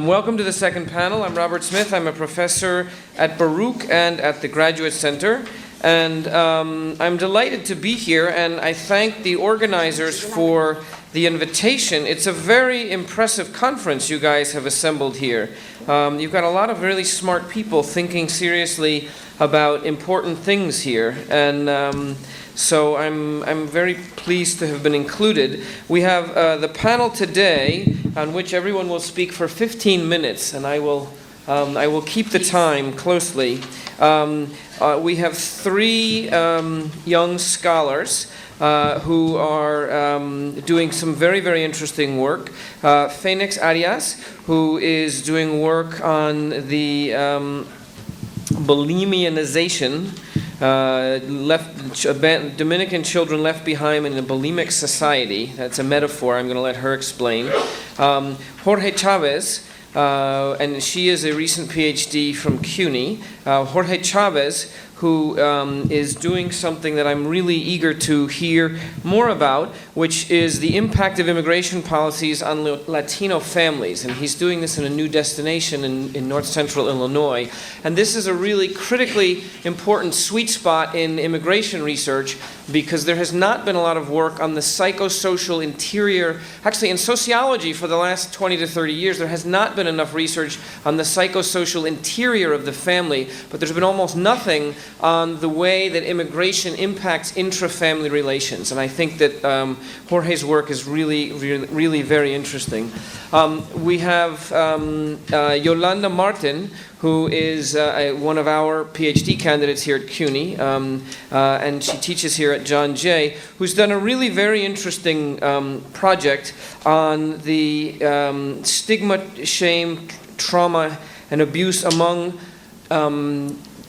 Welcome to the second panel. I'm Robert Smith. I'm a professor at Baruch and at the Graduate Center. And I'm delighted to be here, and I thank the organizers for the invitation. It's a very impressive conference you guys have assembled here. You've got a lot of really smart people thinking seriously about important things here. And so I'm very pleased to have been included. We have the panel today on which everyone will speak for 15 minutes, and I will keep the time closely. We have three young scholars who are doing some very, very interesting work. Fenix Arias, who is doing work on the Bulimianization, Dominican children left behind in a bulimic society. That's a metaphor. I'm going to let her explain. Jorge Chavez, and she is a recent PhD from CUNY. Jorge Chavez, who is doing something that I'm really eager to hear more about, which is the impact of immigration policies on Latino families. And he's doing this in a new destination in north central Illinois. And this is a really critically important sweet spot in immigration research, because there has not been a lot of work on the psychosocial interior. Actually, in sociology for the last 20 to 30 years, there has not been enough research on the psychosocial interior of the family, but there's been almost nothing on the way that immigration impacts intra-family relations. And I think that Jorge's work is really very interesting. We have Yolanda Martin, who is one of our PhD candidates here at CUNY, and she teaches here at John Jay, who's done a really very interesting project on the stigma, shame, trauma, and abuse among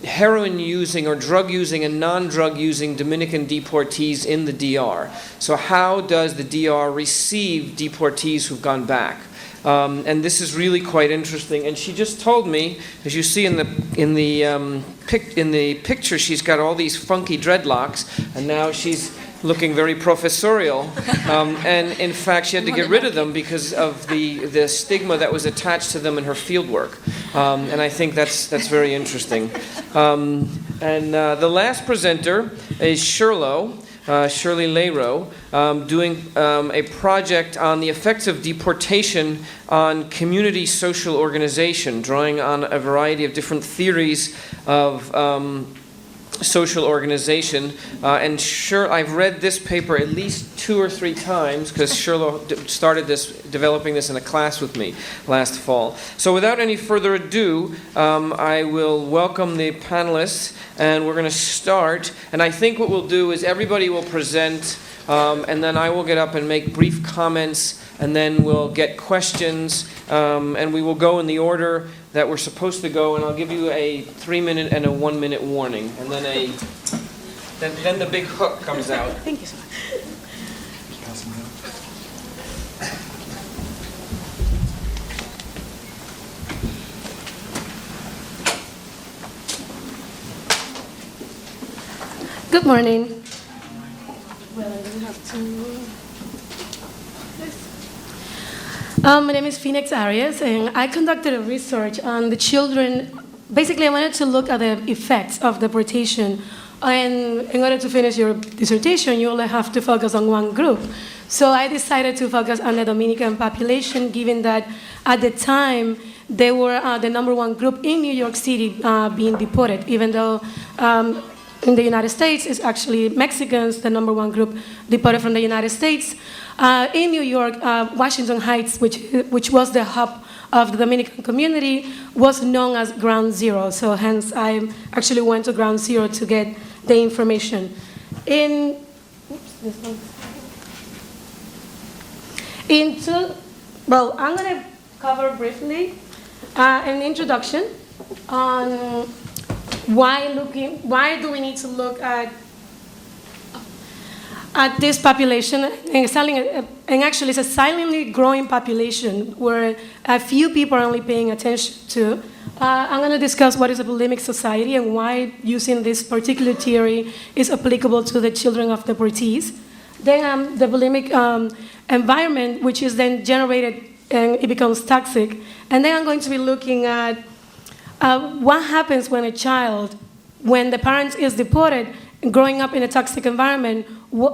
heroin-using or drug-using and non-drug-using Dominican deportees in the DR. So how does the DR receive deportees who've gone back? And this is really quite interesting. And she just told me, as you see in the picture, she's got all these funky dreadlocks, and now she's looking very professorial. And in fact, she had to get rid of them because of the stigma that was attached to them in her fieldwork. And I think that's very interesting. And the last presenter is Shirley Leyro, doing a project on the effects of deportation on community social organization, drawing on a variety of different theories of social organization. And I've read this paper at least 2 or 3 times, because Shirley started developing this in a class with me last fall. So without any further ado, I will welcome the panelists, and we're going to start. And I think what we'll do is everybody will present, and then I will get up and make brief comments, and then we'll get questions, and we will go in the order that we're supposed to go, and I'll give you a 3-minute and a 1-minute warning, and then then the big hook comes out. Thank you so much. Good morning. Well, I don't have to. My name is Fenix Arias, and I conducted a research on the children. Basically, I wanted to look at the effects of deportation. And in order to finish your dissertation, you only have to focus on one group. So I decided to focus on the Dominican population, given that at the time, they were the #1 group in New York City being deported, even though in the United States, it's actually Mexicans, the #1 group deported from the United States. In New York, Washington Heights, which was the hub of the Dominican community, was known as Ground Zero. So hence, I actually went to Ground Zero to get the information. I'm going to cover briefly an introduction on why do we need to look at this population, and actually it's a silently growing population where a few people are only paying attention to. I'm going to discuss what is a bulimic society and why using this particular theory is applicable to the children of deportees. Then the bulimic environment, which is then generated and it becomes toxic. And then I'm going to be looking at what happens when when the parent is deported, growing up in a toxic environment,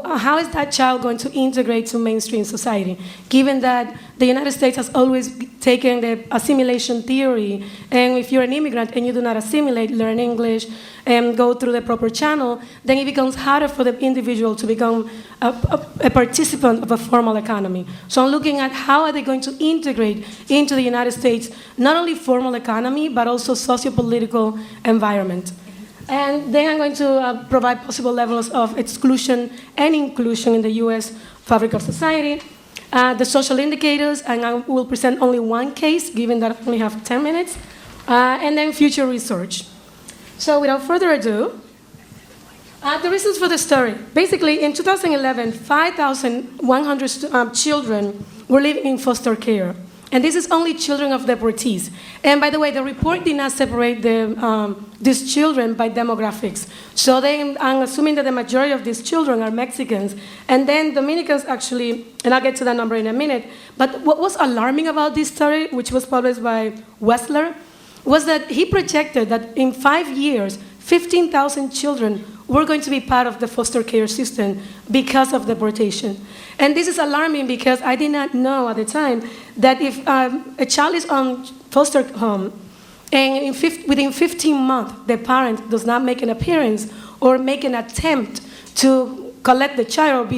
how is that child going to integrate to mainstream society? Given that the United States has always taken the assimilation theory, and if you're an immigrant and you do not assimilate, learn English, and go through the proper channel, then it becomes harder for the individual to become a participant of a formal economy. So I'm looking at how are they going to integrate into the United States, not only formal economy, but also socio-political environment. And then I'm going to provide possible levels of exclusion and inclusion in the U.S. fabric of society, the social indicators, and I will present only one case, given that I only have 10 minutes, and then future research. So without further ado, the reasons for the story. Basically, in 2011, 5,100 children were living in foster care. And this is only children of deportees. And by the way, the report did not separate these children by demographics. So I'm assuming that the majority of these children are Mexicans. And then Dominicans actually, and I'll get to that number in a minute, but what was alarming about this story, which was published by Wessler, was that he projected that in 5 years, 15,000 children were going to be part of the foster care system because of deportation. And this is alarming because I did not know at the time that if a child is on foster home and within 15 months the parent does not make an appearance or make an attempt to collect the child or be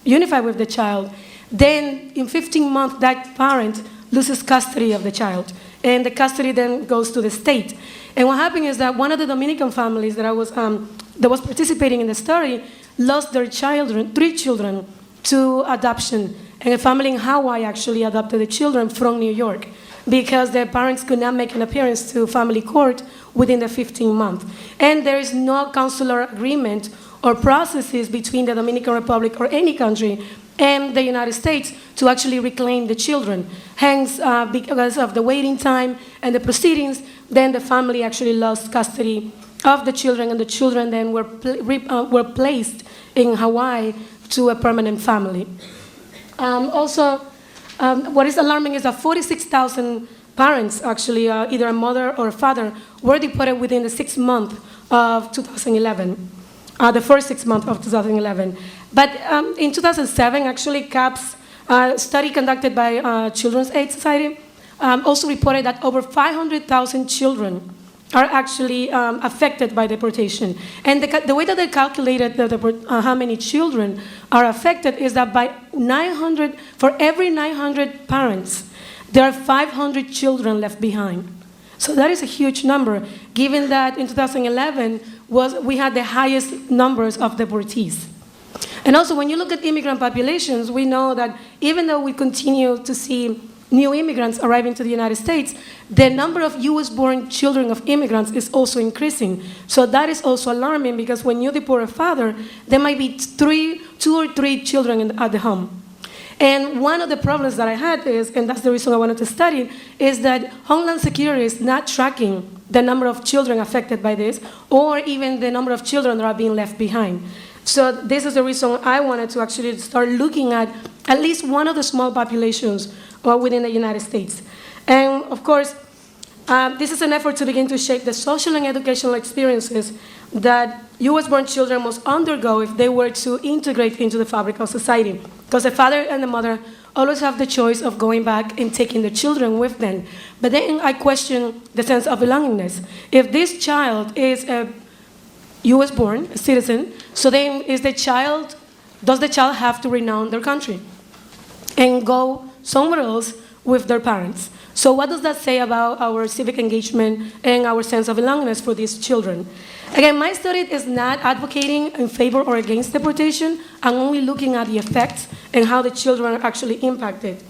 unified with the child, then in 15 months that parent loses custody of the child. And the custody then goes to the state. And what happened is that one of the Dominican families that was participating in the story lost their children, 3 children, to adoption. And a family in Hawaii actually adopted the children from New York because their parents could not make an appearance to family court within the 15 months. And there is no consular agreement or processes between the Dominican Republic or any country and the United States to actually reclaim the children. Hence, because of the waiting time and the proceedings, then the family actually lost custody of the children, and the children then were placed in Hawaii to a permanent family. Also, what is alarming is that 46,000 parents, actually, either a mother or a father, were deported within the 6 months of 2011. The first 6 months of 2011. But in 2007, actually, CAPS, a study conducted by Children's Aid Society, also reported that over 500,000 children are actually affected by deportation. And the way that they calculated how many children are affected is that for every 900 parents, there are 500 children left behind. So that is a huge number, given that in 2011, we had the highest numbers of deportees. And also, when you look at immigrant populations, we know that even though we continue to see new immigrants arriving to the United States, the number of US-born children of immigrants is also increasing. So that is also alarming because when you deport a father, there might be 2 or 3 children at the home. And one of the problems that I had is, and that's the reason I wanted to study, is that Homeland Security is not tracking the number of children affected by this, or even the number of children that are being left behind. So this is the reason I wanted to actually start looking at least one of the small populations within the United States. And of course, this is an effort to begin to shape the social and educational experiences that US-born children must undergo if they were to integrate into the fabric of society. Because the father and the mother always have the choice of going back and taking the children with them. But then I question the sense of belongingness. If this child is a US-born, a citizen, so then does the child have to renounce their country and go somewhere else with their parents? So what does that say about our civic engagement and our sense of belongingness for these children? Again, my study is not advocating in favor or against deportation. I'm only looking at the effects and how the children are actually impacted.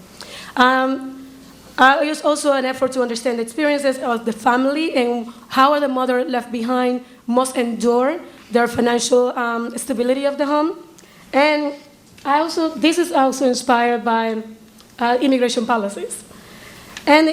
It's also an effort to understand the experiences of the family and how the mother left behind must endure their financial stability of the home. And this is also inspired by immigration policies. And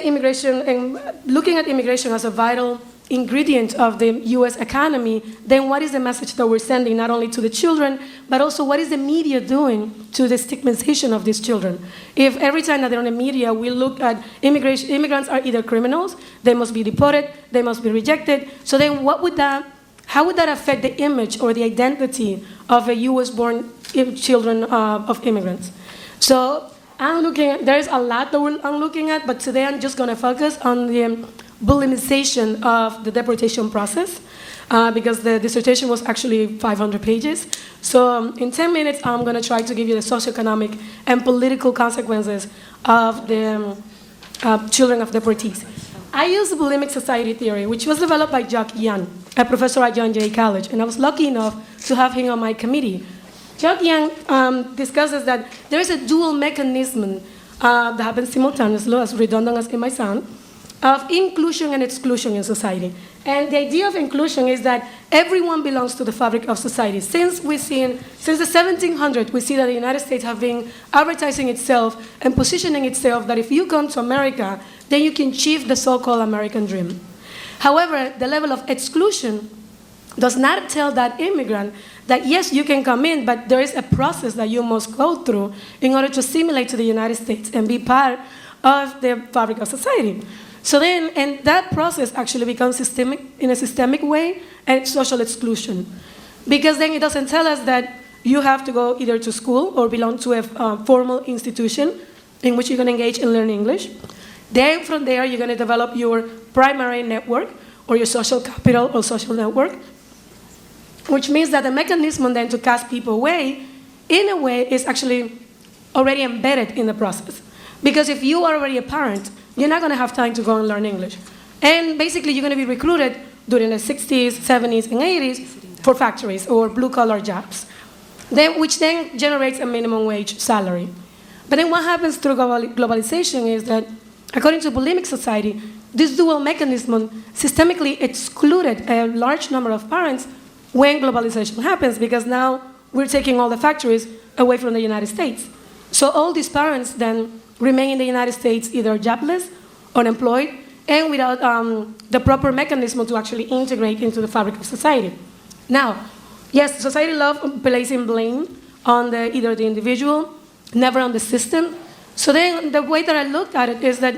looking at immigration as a vital ingredient of the US economy, then what is the message that we're sending not only to the children, but also what is the media doing to the stigmatization of these children? If every time that they're on the media, we look at immigrants are either criminals, they must be deported, they must be rejected, so then how would that affect the image or the identity of a US-born children of immigrants? So there's a lot that I'm looking at, but today I'm just gonna focus on the Bulimization of the deportation process, because the dissertation was actually 500 pages. So in 10 minutes, I'm going to try to give you the socioeconomic and political consequences of the children of deportees. I use the Bulimic society theory, which was developed by Jorge, a professor at John Jay College, and I was lucky enough to have him on my committee. Jorge discusses that there is a dual mechanism that happens simultaneously, as redundant as it might sound, of inclusion and exclusion in society. And the idea of inclusion is that everyone belongs to the fabric of society. Since the 1700s, we see that the United States have been advertising itself and positioning itself that if you come to America, then you can achieve the so-called American dream. However, the level of exclusion does not tell that immigrant that yes, you can come in, but there is a process that you must go through in order to assimilate to the United States and be part of the fabric of society. So then, and that process actually becomes systemic in a systemic way and social exclusion. Because then it doesn't tell us that you have to go either to school or belong to a formal institution in which you can engage in learning English. Then from there, you're going to develop your primary network or your social capital or social network, which means that the mechanism then to cast people away, in a way, is actually already embedded in the process. Because if you are already a parent, you're not going to have time to go and learn English. And basically, you're going to be recruited during the 60s, 70s, and 80s for factories or blue-collar jobs, which then generates a minimum wage salary. But then what happens through globalization is that, according to Bulimic society, this dual mechanism systemically excluded a large number of parents when globalization happens, because now we're taking all the factories away from the United States. So all these parents then remain in the United States either jobless, unemployed, and without the proper mechanism to actually integrate into the fabric of society. Now, yes, society loves placing blame on either the individual, never on the system. So then the way that I look at it is that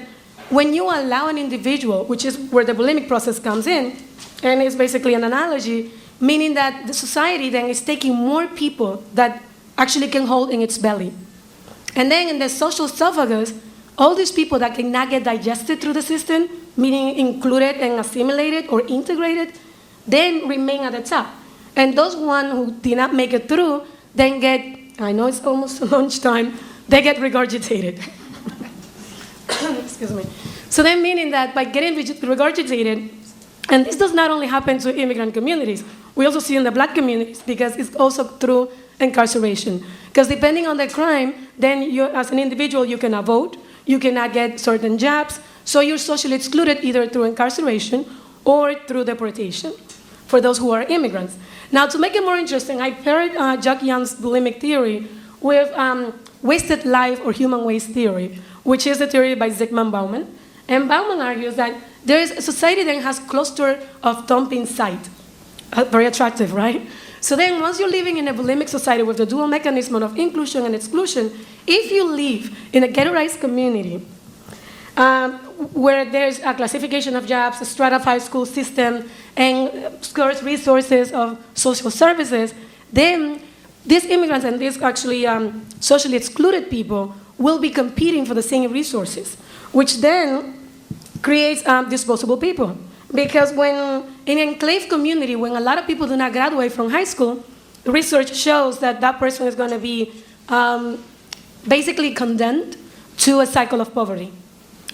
when you allow an individual, which is where the bulimic process comes in, and it's basically an analogy, meaning that the society then is taking more people that actually can hold in its belly. And then in the social esophagus, all these people that cannot get digested through the system, meaning included and assimilated or integrated, then remain at the top. And those ones who did not make it through then get, I know it's almost lunchtime, they get regurgitated. Excuse me. So then meaning that by getting regurgitated, and this does not only happen to immigrant communities, we also see in the black communities, because it's also through incarceration. Because depending on the crime, then you, as an individual, you cannot vote, you cannot get certain jobs, so you're socially excluded either through incarceration or through deportation for those who are immigrants. Now, to make it more interesting, I paired Jorge's bulimic theory with wasted life or human waste theory, which is the theory by Zygmunt Bauman. And Bauman argues that there is a society that has cluster of dumping site. Very attractive, right? So then once you're living in a bulimic society with the dual mechanism of inclusion and exclusion, if you live in a ghettoized community where there's a classification of jobs, a stratified school system, and scarce resources of social services, then these immigrants and these actually socially excluded people will be competing for the same resources, which then creates disposable people. Because when in an enclave community, when a lot of people do not graduate from high school, research shows that that person is going to be basically condemned to a cycle of poverty.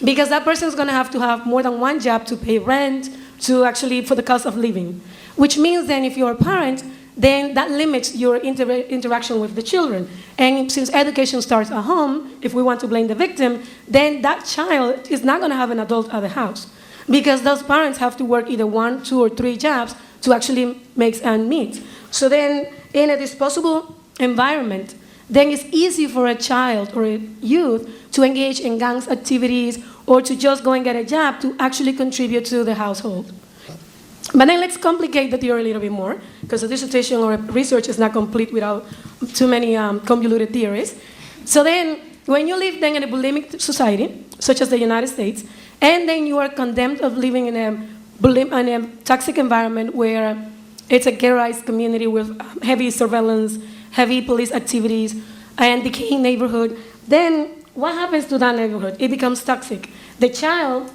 Because that person is going to have more than one job to pay rent, to actually, for the cost of living. Which means then if you're a parent, then that limits your interaction with the children. And since education starts at home, if we want to blame the victim, then that child is not going to have an adult at the house. Because those parents have to work either 1, 2, or 3 jobs to actually make ends meet. So then, in a disposable environment, then it's easy for a child or a youth to engage in gangs activities or to just go and get a job to actually contribute to the household. But then let's complicate the theory a little bit more, because a dissertation or a research is not complete without too many convoluted theories. So then, when you live then in a bulimic society, such as the United States, and then you are condemned of living in a toxic environment where it's a ghettoized community with heavy surveillance, heavy police activities, and decaying neighborhood, then what happens to that neighborhood? It becomes toxic. The child,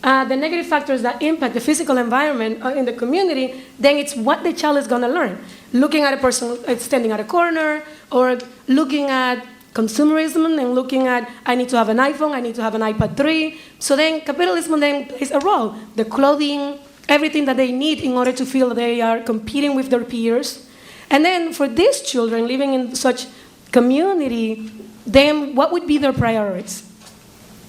the negative factors that impact the physical environment in the community, then it's what the child is going to learn. Looking at a person standing at a corner, or looking at consumerism and looking at, I need to have an iPhone, I need to have an iPad 3. So then capitalism then plays a role. The clothing, everything that they need in order to feel they are competing with their peers. And then for these children living in such community, then what would be their priorities?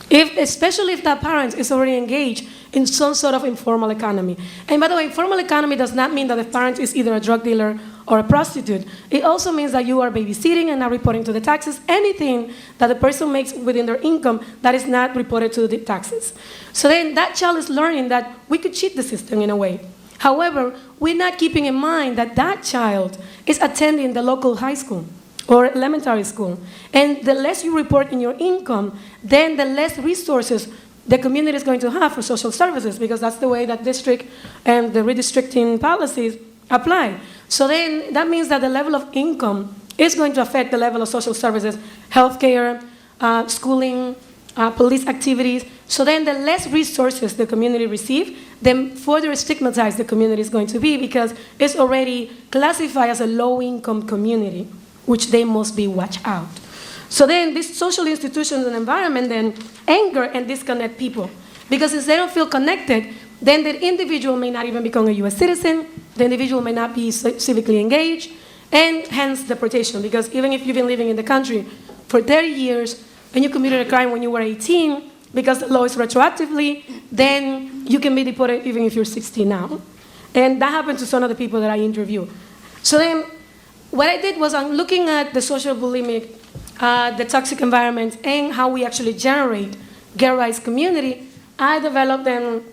Especially if that parent is already engaged in some sort of informal economy. And by the way, informal economy does not mean that the parent is either a drug dealer or a prostitute. It also means that you are babysitting and not reporting to the taxes, anything that the person makes within their income that is not reported to the taxes. So then that child is learning that we could cheat the system in a way. However, we're not keeping in mind that that child is attending the local high school or elementary school. And the less you report in your income, then the less resources the community is going to have for social services, because that's the way that district and the redistricting policies apply. So then that means that the level of income is going to affect the level of social services, healthcare, schooling, police activities. So then the less resources the community receive, then further stigmatized the community is going to be, because it's already classified as a low-income community, which they must be watched out. So then these social institutions and environment then anger and disconnect people, because if they don't feel connected, then the individual may not even become a US citizen, the individual may not be civically engaged, and hence deportation, because even if you've been living in the country for 30 years and you committed a crime when you were 18, because the law is retroactively, then you can be deported even if you're 16 now. And that happened to some of the people that I interviewed. So then what I did was I'm looking at the social bulimic, the toxic environment, and how we actually generate ghettoized community. I developed them,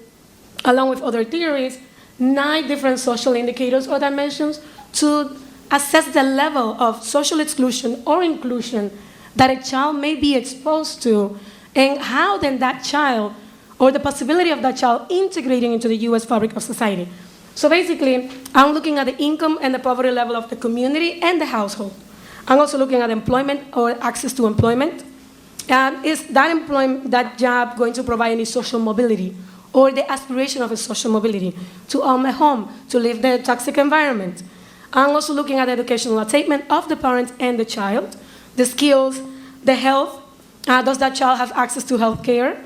along with other theories, 9 different social indicators or dimensions to assess the level of social exclusion or inclusion that a child may be exposed to, and how then that child, or the possibility of that child integrating into the US fabric of society. So basically, I'm looking at the income and the poverty level of the community and the household. I'm also looking at employment or access to employment. Is that job going to provide any social mobility, or the aspiration of a social mobility to own a home, to live in a toxic environment? I'm also looking at the educational attainment of the parent and the child, the skills, the health. Does that child have access to health care,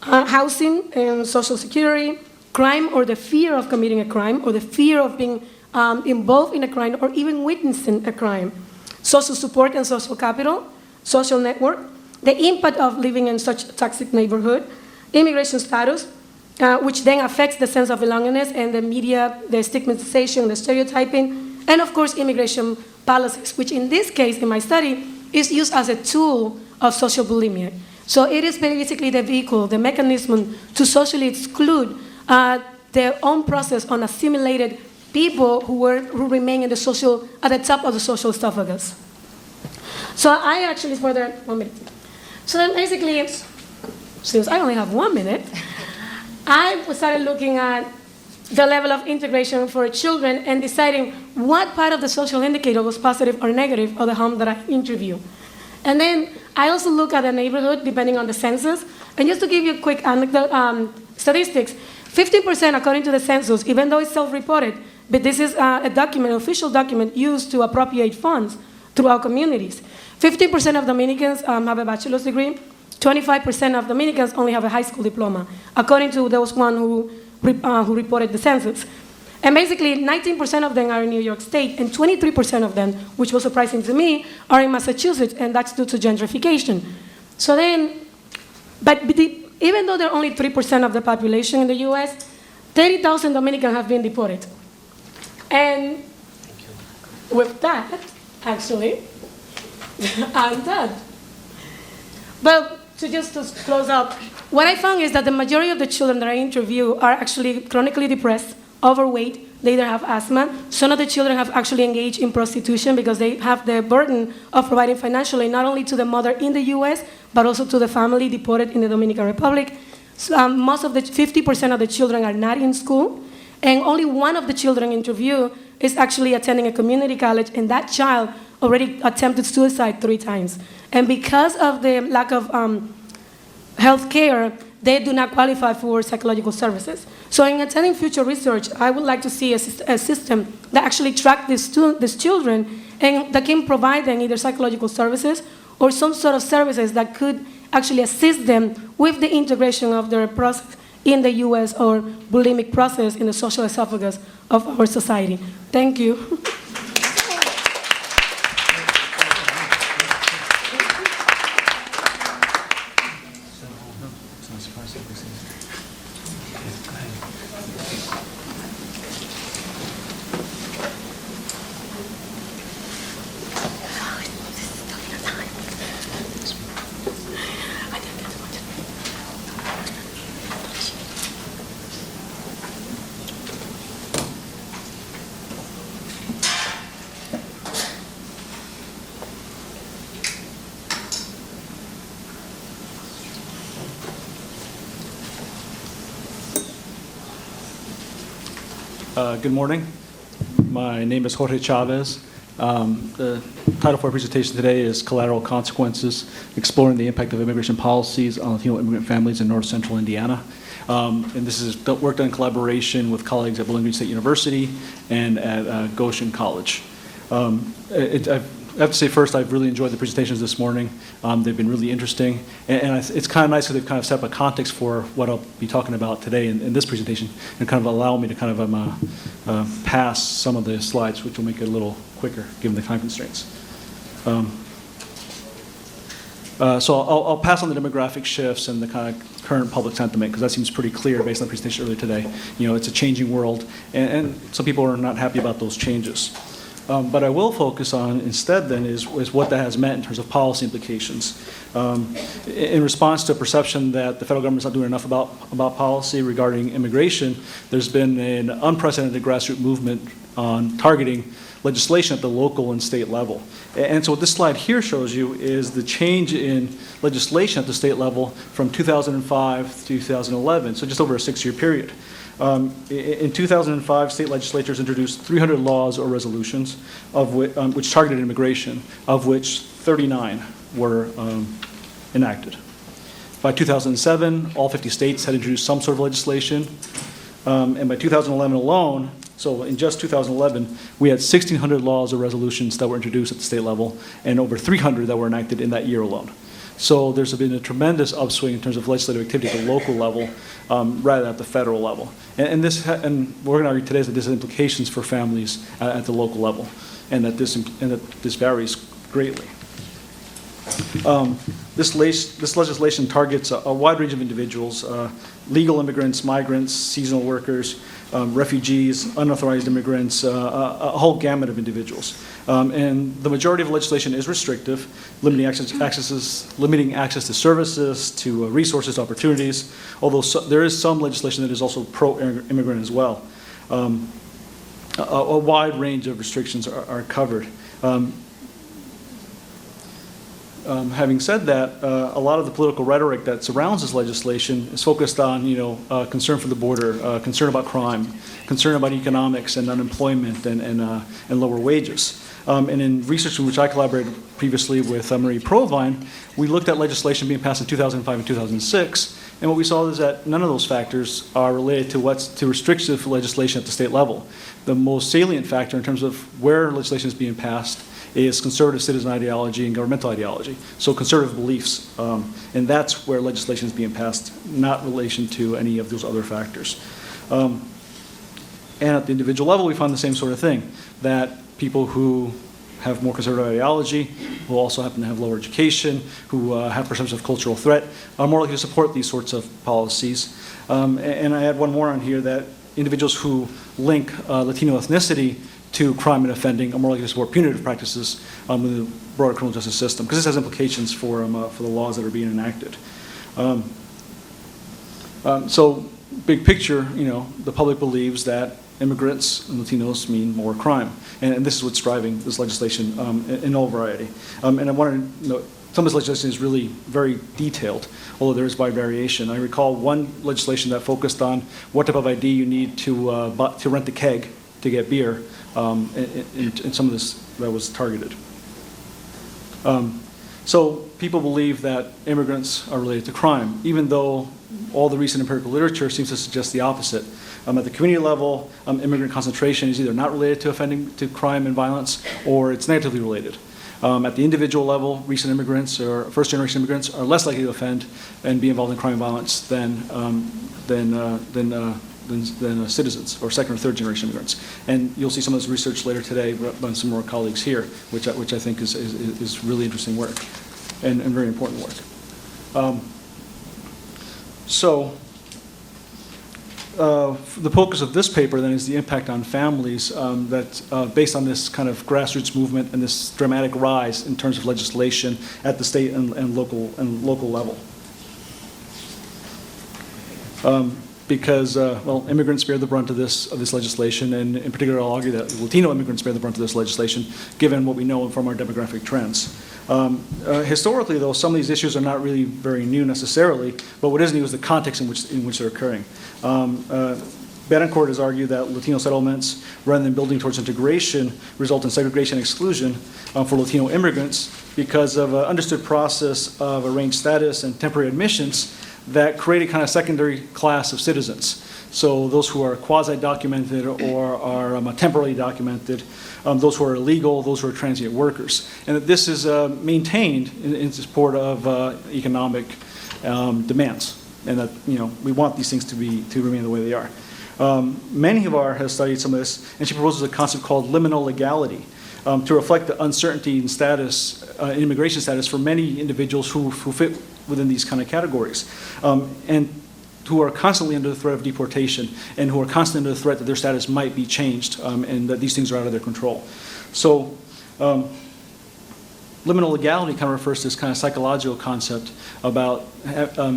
housing and social security, crime or the fear of committing a crime, or the fear of being involved in a crime or even witnessing a crime, social support and social capital, social network, the impact of living in such a toxic neighborhood, immigration status, which then affects the sense of belongingness and the media, the stigmatization, the stereotyping, and of course immigration policies, which in this case, in my study, is used as a tool of social bulimia. So it is basically the vehicle, the mechanism to socially exclude their own process on assimilated people who remain in the at the top of the social esophagus. So I actually, for the 1 minute. So then basically, since I only have 1 minute, I started looking at the level of integration for children and deciding what part of the social indicator was positive or negative of the home that I interviewed. And then I also look at the neighborhood depending on the census. And just to give you a quick anecdote, statistics, 15% according to the census, even though it's self-reported, but this is a document, an official document used to appropriate funds throughout communities. 15% of Dominicans have a bachelor's degree. 25% of Dominicans only have a high school diploma, according to those one who reported the census. And basically, 19% of them are in New York State, and 23% of them, which was surprising to me, are in Massachusetts, and that's due to gentrification. So then, even though they're only 3% of the population in the US, 30,000 Dominicans have been deported. And with that, actually, I'm done. But to close up, what I found is that the majority of the children that I interview are actually chronically depressed overweight, they either have asthma. Some of the children have actually engaged in prostitution because they have the burden of providing financially not only to the mother in the US, but also to the family deported in the Dominican Republic. So, most of the 50% of the children are not in school, and only one of the children interviewed is actually attending a community college, and that child already attempted suicide 3 times. And because of the lack of health care, they do not qualify for psychological services. So in attending future research, I would like to see a system that actually tracks these children and that can provide them either psychological services or some sort of services that could actually assist them with the integration of their process in the US or bulimic process in the social esophagus of our society. Thank you. Good morning. My name is Jorge Chavez. The title for our presentation today is Collateral Consequences, Exploring the Impact of Immigration Policies on Latino Immigrant Families in North Central Indiana. And this is work done in collaboration with colleagues at Bulimic State University and at Goshen College. I have to say first, I've really enjoyed the presentations this morning. They've been really interesting. And it's kind of nice that they've kind of set up a context for what I'll be talking about today in this presentation and kind of allow me to kind of pass some of the slides, which will make it a little quicker given the time constraints. So I'll pass on the demographic shifts and the kind of current public sentiment because that seems pretty clear based on the presentation earlier today. You know, it's a changing world and some people are not happy about those changes. But I will focus on instead then is what that has meant in terms of policy implications. In response to a perception that the federal government's not doing enough about policy regarding immigration, there's been an unprecedented grassroots movement on targeting legislation at the local and state level. And so what this slide here shows you is the change in legislation at the state level from 2005 to 2011, so just over a 6-year period. In 2005, state legislatures introduced 300 laws or resolutions which targeted immigration, of which 39 were enacted. By 2007, all 50 states had introduced some sort of legislation, and by 2011 alone, so in just 2011, we had 1,600 laws or resolutions that were introduced at the state level, and over 300 that were enacted in that year alone. So there's been a tremendous upswing in terms of legislative activity at the local level rather than at the federal level. And we're going to argue today that this has implications for families at the local level and that this varies greatly. This legislation targets a wide range of individuals, legal immigrants, migrants, seasonal workers, refugees, unauthorized immigrants, a whole gamut of individuals. And the majority of legislation is restrictive, limiting access to services, to resources, to opportunities, although there is some legislation that is also pro-immigrant as well. A wide range of restrictions are covered. Having said that, a lot of the political rhetoric that surrounds this legislation is focused on, concern for the border, concern about crime, concern about economics and unemployment and lower wages. And in research in which I collaborated previously with Marie Provine, we looked at legislation being passed in 2005 and 2006, and what we saw is that none of those factors are related to restrictive legislation at the state level. The most salient factor in terms of where legislation is being passed is conservative citizen ideology and governmental ideology, so conservative beliefs, and that's where legislation is being passed, not in relation to any of those other factors. And at the individual level, we found the same sort of thing, that people who have more conservative ideology, who also happen to have lower education, who have perception of cultural threat, are more likely to support these sorts of policies. And I add one more on here, that individuals who link Latino ethnicity to crime and offending are more likely to support punitive practices within the broader criminal justice system, because this has implications for the laws that are being enacted. So big picture, the public believes that immigrants and Latinos mean more crime. And this is what's driving this legislation in all variety. And I want to note, some of this legislation is really very detailed, although there is wide variation. I recall one legislation that focused on what type of ID you need to rent the keg to get beer, in some of this that was targeted. So people believe that immigrants are related to crime, even though all the recent empirical literature seems to suggest the opposite. At the community level, immigrant concentration is either not related to crime and violence, or it's negatively related. At the individual level, recent immigrants or first-generation immigrants are less likely to offend and be involved in crime and violence than citizens or second or third-generation immigrants. And you'll see some of this research later today by some of our colleagues here, which I think is really interesting work and very important work. The focus of this paper then is the impact on families based on this kind of grassroots movement and this dramatic rise in terms of legislation at the state and local level. Because immigrants bear the brunt of this legislation, and in particular, I'll argue that Latino immigrants bear the brunt of this legislation, given what we know from our demographic trends. Historically, though, some of these issues are not really very new necessarily, but what is new is the context in which they're occurring. Betancourt has argued that Latino settlements, rather than building towards integration, result in segregation and exclusion for Latino immigrants because of an understood process of arranged status and temporary admissions that create a kind of secondary class of citizens. So those who are quasi-documented or are temporarily documented, those who are illegal, those who are transient workers. And that this is maintained in support of economic demands. And that, we want these things to remain the way they are. Manhivar has studied some of this, and she proposes a concept called liminal legality to reflect the uncertainty in status, immigration status for many individuals who fit within these kind of categories, and who are constantly under the threat of deportation, and who are constantly under the threat that their status might be changed, and that these things are out of their control. So liminal legality kind of refers to this kind of psychological concept about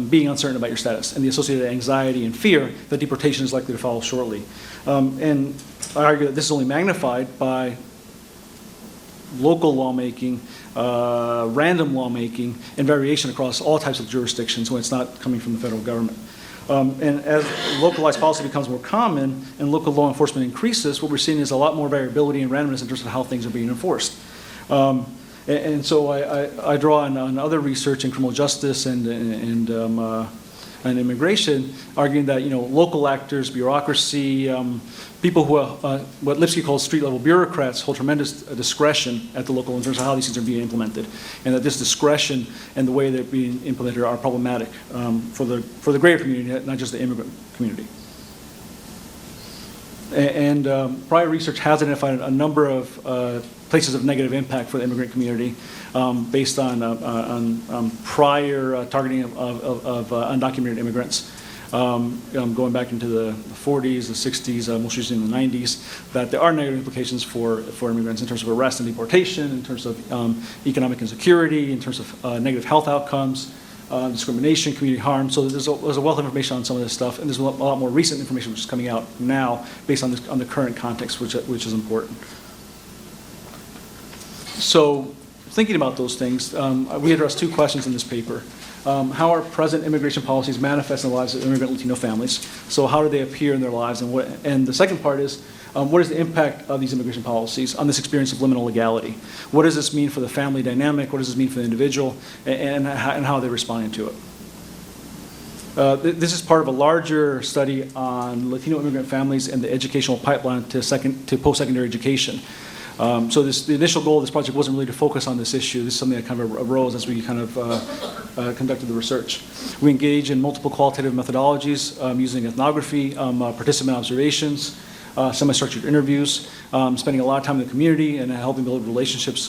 being uncertain about your status and the associated anxiety and fear that deportation is likely to follow shortly. And I argue that this is only magnified by local lawmaking, random lawmaking, and variation across all types of jurisdictions when it's not coming from the federal government. And as localized policy becomes more common and local law enforcement increases, what we're seeing is a lot more variability and randomness in terms of how things are being enforced. And so I draw on other research in criminal justice and immigration, arguing that local actors, bureaucracy, people who what Lipsky calls street-level bureaucrats hold tremendous discretion at the local in terms of how these things are being implemented, and that this discretion and the way they're being implemented are problematic for the greater community, not just the immigrant community. And prior research has identified a number of places of negative impact for the immigrant community based on prior targeting of undocumented immigrants, going back into the 40s, the 60s, most recently in the 90s, that there are negative implications for immigrants in terms of arrest and deportation, in terms of economic insecurity, in terms of negative health outcomes, discrimination, community harm. So there's a wealth of information on some of this stuff, and there's a lot more recent information which is coming out now based on the current context, which is important. So thinking about those things, we address two questions in this paper. How are present immigration policies manifest in the lives of immigrant Latino families? So how do they appear in their lives? And the second part is, what is the impact of these immigration policies on this experience of liminal legality? What does this mean for the family dynamic? What does this mean for the individual? And how are they responding to it? This is part of a larger study on Latino immigrant families and the educational pipeline to post-secondary education. So the initial goal of this project wasn't really to focus on this issue. This is something that kind of arose as we kind of conducted the research. We engage in multiple qualitative methodologies using ethnography, participant observations, semi-structured interviews, spending a lot of time in the community and helping build relationships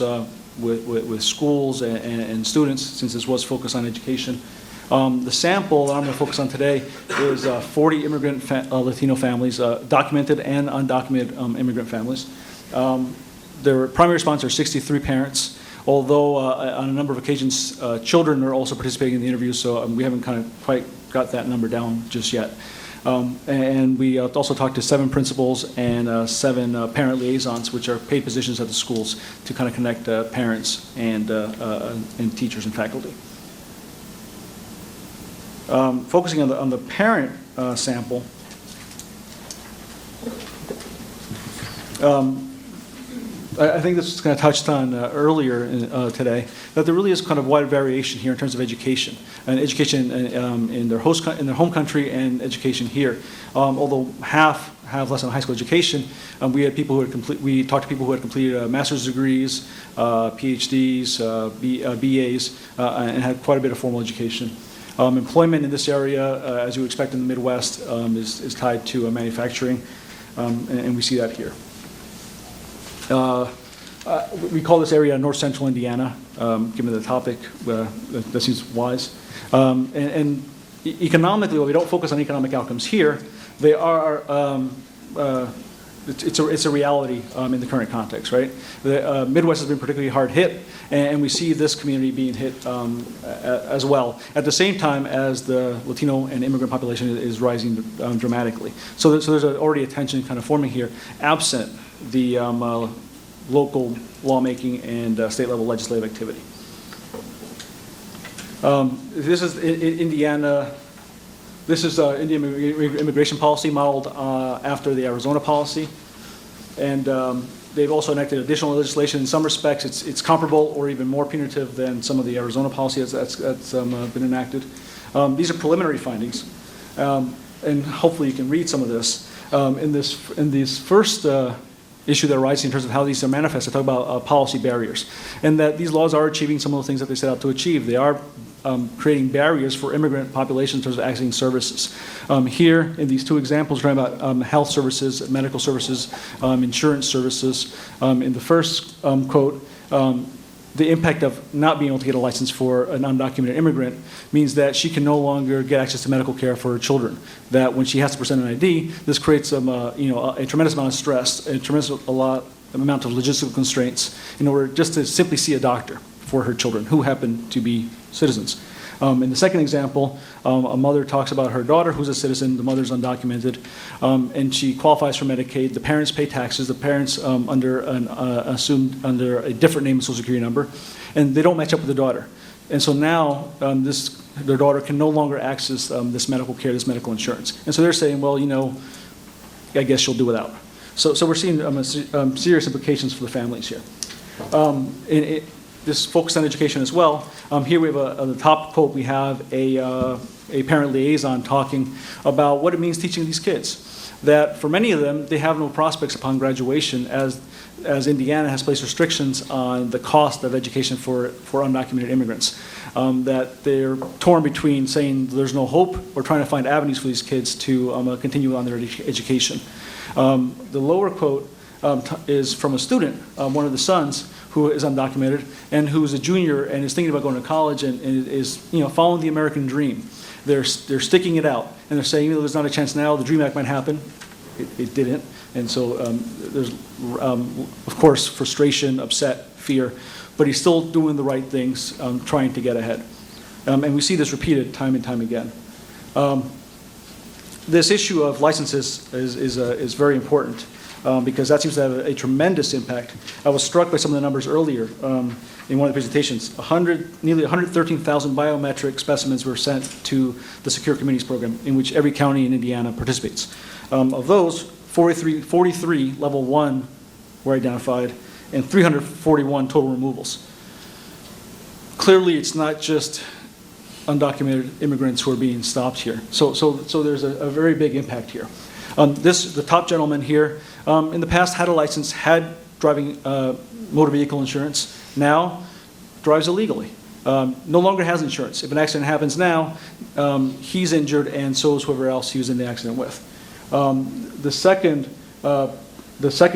with schools and students, since this was focused on education. The sample that I'm going to focus on today is 40 immigrant Latino families, documented and undocumented immigrant families. Their primary response are 63 parents, although on a number of occasions children are also participating in the interviews, so we haven't kind of quite got that number down just yet. And we also talked to 7 principals and 7 parent liaisons, which are paid positions at the schools to kind of connect parents and teachers and faculty. Focusing on the parent sample, I think this was kind of touched on earlier today, that there really is kind of wide variation here in terms of education, and education in their home country and education here. Although half have less than high school education, we talked to people who had completed master's degrees, PhDs, BAs, and had quite a bit of formal education. Employment in this area, as you would expect in the Midwest, is tied to manufacturing, and we see that here. We call this area North Central Indiana, given the topic, that seems wise. And economically, while we don't focus on economic outcomes here, they are, it's a reality in the current context, right? The Midwest has been particularly hard hit, and we see this community being hit as well, at the same time as the Latino and immigrant population is rising dramatically. So there's already a tension kind of forming here, absent the local lawmaking and state-level legislative activity. This is Indiana. This is Indian immigration policy modeled after the Arizona policy, and they've also enacted additional legislation. In some respects, it's comparable or even more punitive than some of the Arizona policy that's been enacted. These are preliminary findings, and hopefully you can read some of this. In this first issue that arises in terms of how these are manifest, I talk about policy barriers, and that these laws are achieving some of the things that they set out to achieve. They are creating barriers for immigrant populations in terms of accessing services. Here, in these 2 examples, we're talking about health services, medical services, insurance services. In the first quote, the impact of not being able to get a license for an undocumented immigrant means that she can no longer get access to medical care for her children. That when she has to present an ID, this creates a tremendous amount of stress, a tremendous amount of logistical constraints in order just to simply see a doctor for her children who happen to be citizens. In the second example, a mother talks about her daughter who's a citizen, the mother's undocumented, and she qualifies for Medicaid. The parents pay taxes, the parents assumed under a different name and social security number, and they don't match up with the daughter. And so now their daughter can no longer access this medical care, this medical insurance. And so they're saying, well, I guess she'll do without. So we're seeing serious implications for the families here. This focus on education as well. Here we have on the top quote, we have a parent liaison talking about what it means teaching these kids. That for many of them, they have no prospects upon graduation, as Indiana has placed restrictions on the cost of education for undocumented immigrants. That they're torn between saying there's no hope or trying to find avenues for these kids to continue on their education. The lower quote is from a student, one of the sons, who is undocumented and who's a junior and is thinking about going to college and is following the American dream. They're sticking it out, and they're saying, there's not a chance now, the DREAM Act might happen. It didn't, and so there's of course frustration, upset, fear, but he's still doing the right things, trying to get ahead, and we see this repeated time and time again. This issue of licenses is very important. Because that seems to have a tremendous impact. I was struck by some of the numbers earlier in one of the presentations. Nearly 113,000 biometric specimens were sent to the Secure Communities Program, in which every county in Indiana participates. Of those, 43 level 1 were identified, and 341 total removals. Clearly, it's not just undocumented immigrants who are being stopped here. So there's a very big impact here. The top gentleman here, in the past had a license, had driving motor vehicle insurance, now drives illegally. No longer has insurance. If an accident happens now, he's injured and so is whoever else he was in the accident with. The second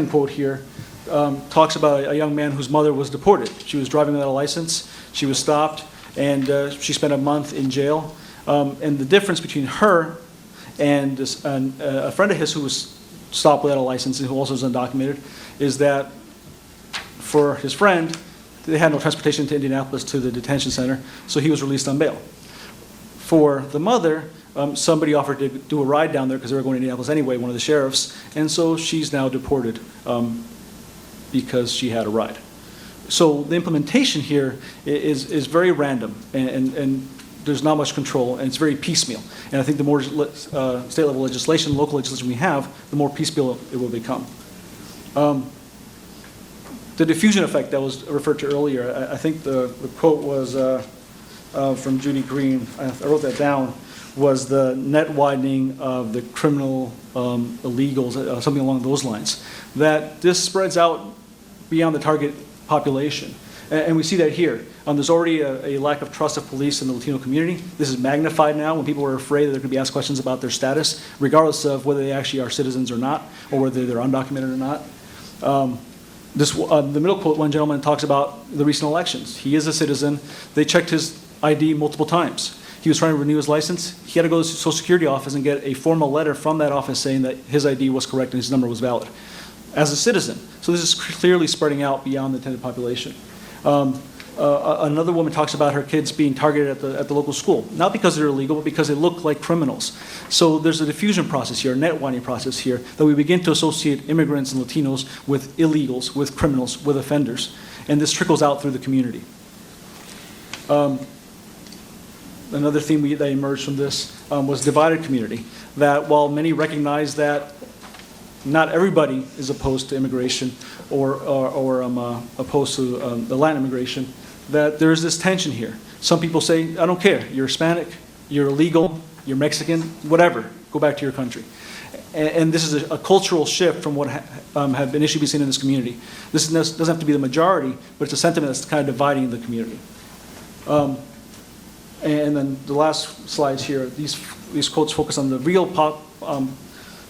quote here talks about a young man whose mother was deported. She was driving without a license, she was stopped, and she spent a month in jail. And the difference between her and a friend of his who was stopped without a license and who also is undocumented is that for his friend, they had no transportation to Indianapolis to the detention center, so he was released on bail. For the mother, somebody offered to do a ride down there because they were going to Indianapolis anyway, one of the sheriffs, and so she's now deported because she had a ride. So the implementation here is very random, and there's not much control, and it's very piecemeal. And I think the more state-level legislation, local legislation we have, the more piecemeal it will become. The diffusion effect that was referred to earlier, I think the quote was from Judy Green, I wrote that down, was the net widening of the criminal illegals, something along those lines, that this spreads out beyond the target population. And we see that here. There's already a lack of trust of police in the Latino community. This is magnified now when people are afraid that they're going to be asked questions about their status, regardless of whether they actually are citizens or not, or whether they're undocumented or not. The middle quote, one gentleman talks about the recent elections. He is a citizen. They checked his ID multiple times. He was trying to renew his license. He had to go to the Social Security office and get a formal letter from that office saying that his ID was correct and his number was valid as a citizen. So this is clearly spreading out beyond the intended population. Another woman talks about her kids being targeted at the local school, not because they're illegal, but because they look like criminals. So there's a diffusion process here, a net widening process here, that we begin to associate immigrants and Latinos with illegals, with criminals, with offenders. And this trickles out through the community. Another theme that emerged from this was divided community, that while many recognize that not everybody is opposed to immigration or opposed to the Latin immigration, that there is this tension here. Some people say, I don't care, you're Hispanic, you're illegal, you're Mexican, whatever, go back to your country. And this is a cultural shift from what have initially been seen in this community. This doesn't have to be the majority, but it's a sentiment that's kind of dividing the community. And then the last slides here, these quotes focus on the real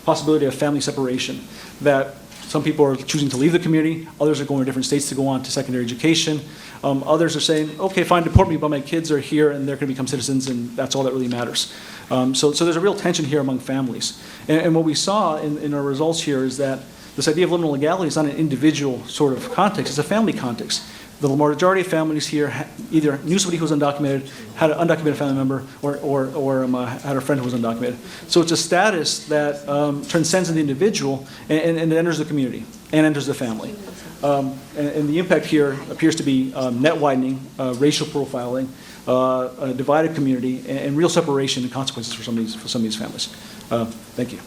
possibility of family separation, that some people are choosing to leave the community, others are going to different states to go on to secondary education, others are saying, okay, fine, deport me, but my kids are here and they're going to become citizens and that's all that really matters. So there's a real tension here among families. And what we saw in our results here is that this idea of limited legality is not an individual sort of context, it's a family context. The majority of families here either knew somebody who was undocumented, had an undocumented family member, or had a friend who was undocumented. So it's a status that transcends the individual and enters the community and enters the family. And the impact here appears to be net widening, racial profiling, a divided community, and real separation and consequences for some of these families. Thank you.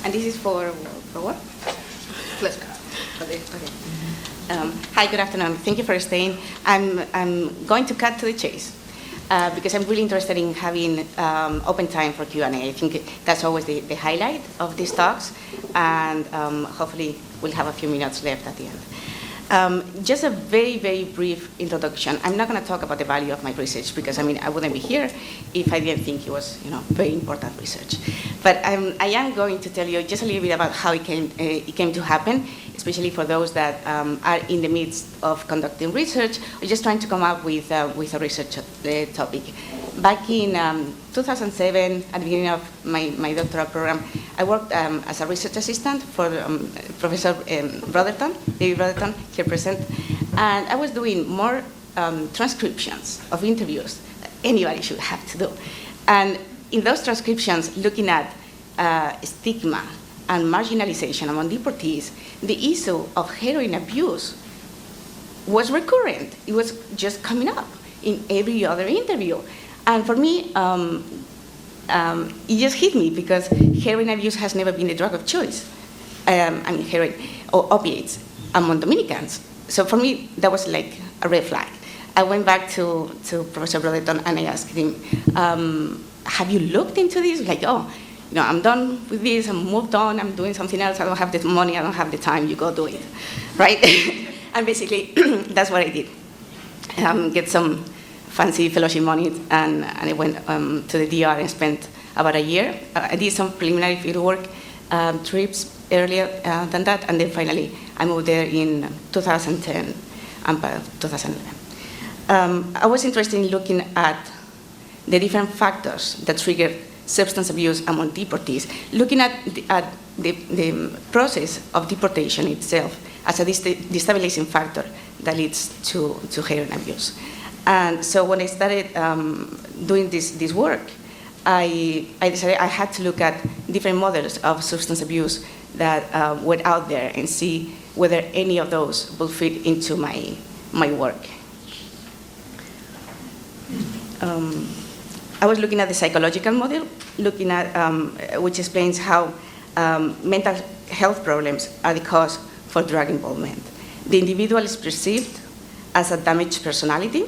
And this is for what? Let's go. Okay. Hi, good afternoon. Thank you for staying. I'm going to cut to the chase because I'm really interested in having open time for Q&A. I think that's always the highlight of these talks, and hopefully we'll have a few minutes left at the end. Just a very, very brief introduction. I'm not going to talk about the value of my research because, I wouldn't be here if I didn't think it was, very important research. But I am going to tell you just a little bit about how it came to happen, especially for those that are in the midst of conducting research or just trying to come up with a research topic. Back in 2007, at the beginning of my doctoral program, I worked as a research assistant for Professor Brotherton, David Brotherton, here present, and I was doing more transcriptions of interviews that anybody should have to do. And in those transcriptions, looking at stigma and marginalization among deportees, the issue of heroin abuse was recurrent. It was just coming up in every other interview. And for me, it just hit me because heroin abuse has never been a drug of choice. Heroin or opiates among Dominicans. So for me, that was like a red flag. I went back to Professor Brotherton and I asked him, have you looked into this? Like, I'm done with this, I'm moved on, I'm doing something else, I don't have the money, I don't have the time, you go do it, right? And basically, that's what I did. Get some fancy fellowship money, and I went to the DR and spent about a year. I did some preliminary fieldwork trips earlier than that, and then finally I moved there in 2010 and 2011. I was interested in looking at the different factors that trigger substance abuse among deportees, looking at the process of deportation itself as a destabilizing factor that leads to heroin abuse. And so when I started doing this work, I decided I had to look at different models of substance abuse that were out there and see whether any of those will fit into my work. I was looking at the psychological model, looking at which explains how mental health problems are the cause for drug involvement. The individual is perceived as a damaged personality,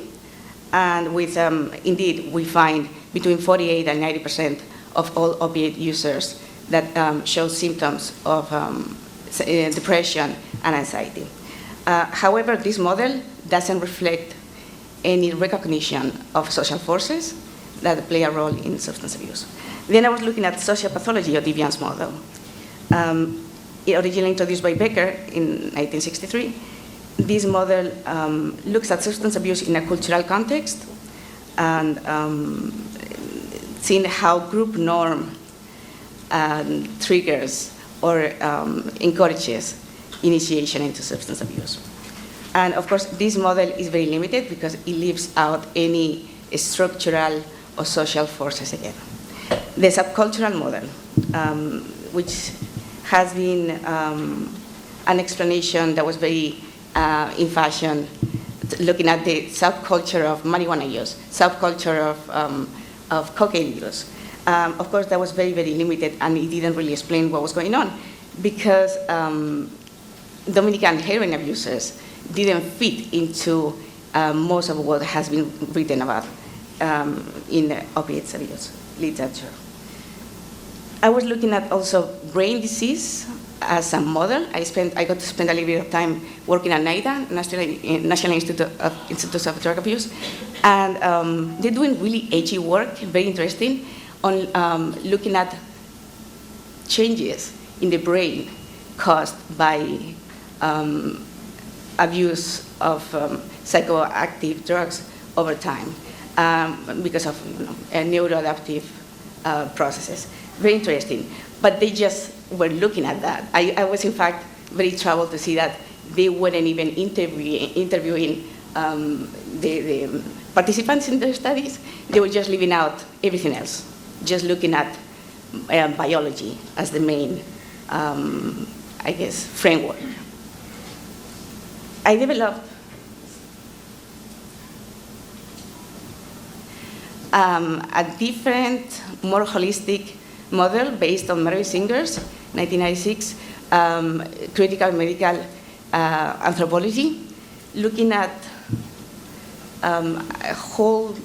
and with indeed we find between 48 and 90% of all opiate users that show symptoms of depression and anxiety. However, this model doesn't reflect any recognition of social forces that play a role in substance abuse. Then I was looking at social pathology, or Devian's model. Originally introduced by Becker in 1963, this model looks at substance abuse in a cultural context and seeing how group norm triggers or encourages initiation into substance abuse. And of course, this model is very limited because it leaves out any structural or social forces again. The subcultural model, which has been an explanation that was very in fashion, looking at the subculture of marijuana use, subculture of cocaine use. Of course, that was very, very limited, and it didn't really explain what was going on, because Dominican heroin abusers didn't fit into most of what has been written about in the opiates abuse literature. I was looking at also brain disease as a model. I got to spend a little bit of time working at NIDA, National Institute of Drug Abuse, and they're doing really edgy work, very interesting, on looking at changes in the brain caused by abuse of psychoactive drugs over time because of neuroadaptive processes. Very interesting. But they just were looking at that. I was, in fact, very troubled to see that they weren't even interviewing the participants in their studies. They were just leaving out everything else, just looking at biology as the main, framework. I developed a different, more holistic model based on Mary Singer's 1996 critical medical anthropology, looking at a whole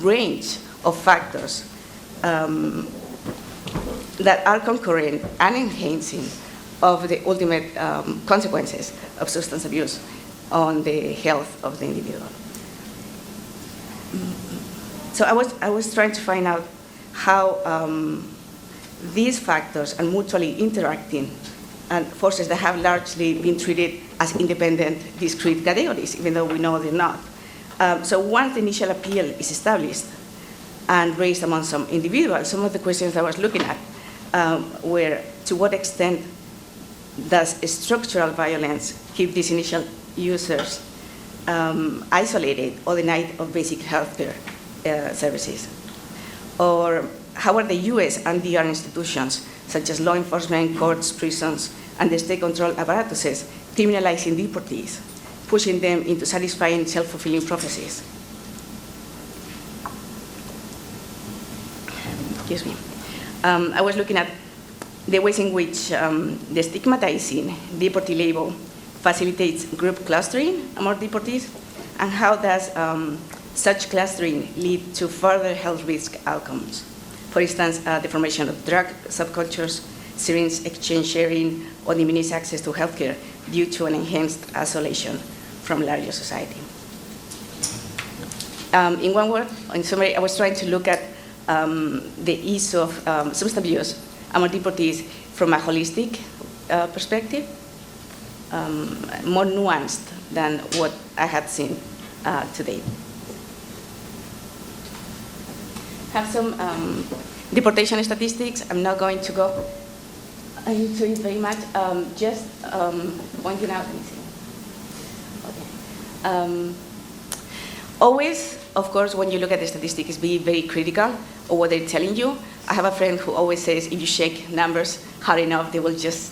range of factors that are concurrent and enhancing of the ultimate consequences of substance abuse on the health of the individual. So I was trying to find out how these factors are mutually interacting and forces that have largely been treated as independent, discrete categories, even though we know they're not. So once the initial appeal is established and raised among some individuals, some of the questions I was looking at were, to what extent does structural violence keep these initial users isolated or denied of basic healthcare services? Or how are the US and DR institutions, such as law enforcement, courts, prisons, and the state control apparatuses, criminalizing deportees, pushing them into satisfying self-fulfilling prophecies? Excuse me. I was looking at the ways in which the stigmatizing deportee label facilitates group clustering among deportees, and how does such clustering lead to further health risk outcomes. For instance, the formation of drug subcultures, syringe exchange sharing, or diminished access to healthcare due to an enhanced isolation from larger society. In one word, in summary, I was trying to look at the issue of substance abuse among deportees from a holistic perspective, more nuanced than what I had seen to date. Have some deportation statistics. I'm not going to go into it very much. Just pointing out. Let me see. Okay. Always, of course, when you look at the statistics, be very critical of what they're telling you. I have a friend who always says, if you shake numbers hard enough, they will just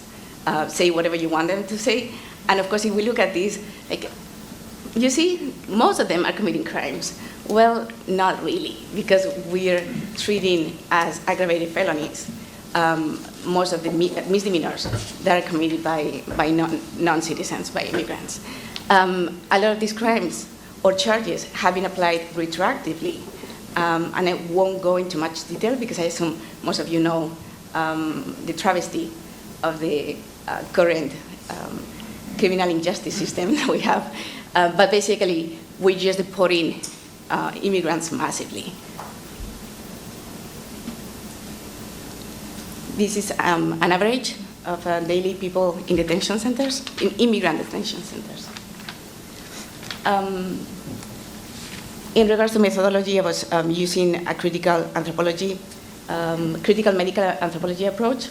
say whatever you want them to say. And of course, if we look at this, like, you see, most of them are committing crimes. Well, not really, because we're treating as aggravated felonies most of the misdemeanors that are committed by non-citizens, by immigrants. A lot of these crimes or charges have been applied retroactively. And I won't go into much detail because I assume most of you know the travesty of the current criminal injustice system that we have. But basically, we're just deporting immigrants massively. This is an average of daily people in detention centers, in immigrant detention centers. In regards to methodology, I was using a critical anthropology, critical medical anthropology approach.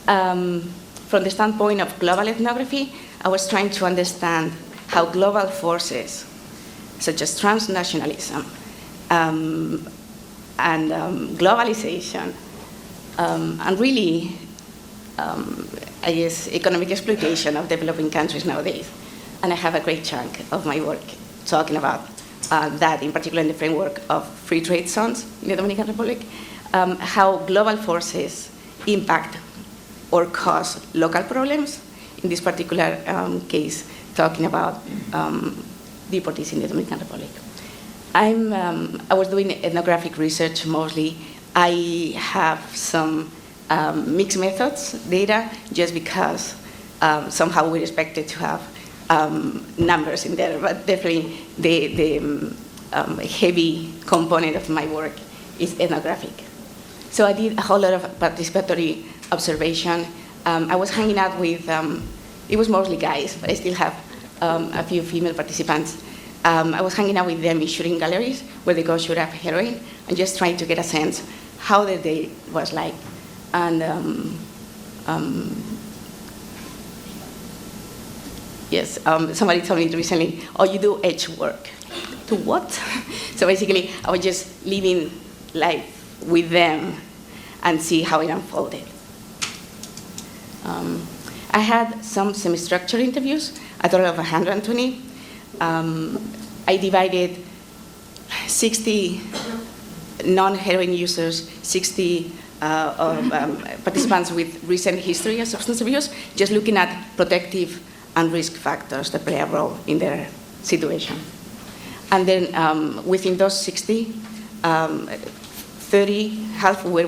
From the standpoint of global ethnography, I was trying to understand how global forces, such as transnationalism and globalization, and really, I guess, economic exploitation of developing countries nowadays. And I have a great chunk of my work talking about that, in particular in the framework of free trade zones in the Dominican Republic, how global forces impact or cause local problems. In this particular case, talking about deportees in the Dominican Republic. I was doing ethnographic research mostly. I have some mixed methods data just because somehow we're expected to have numbers in there, but definitely the heavy component of my work is ethnographic. So I did a whole lot of participatory observation. I was hanging out with, it was mostly guys, but I still have a few female participants. I was hanging out with them in shooting galleries where they go shoot up heroin and just trying to get a sense how the day was like. And yes, somebody told me recently, oh, you do edge work. To what? So basically, I was just living life with them and see how it unfolded. I had some semi-structured interviews, a total of 120. I divided 60 non-heroin users, 60 participants with recent history of substance abuse, just looking at protective and risk factors that play a role in their situation. And then within those 60, 30, half were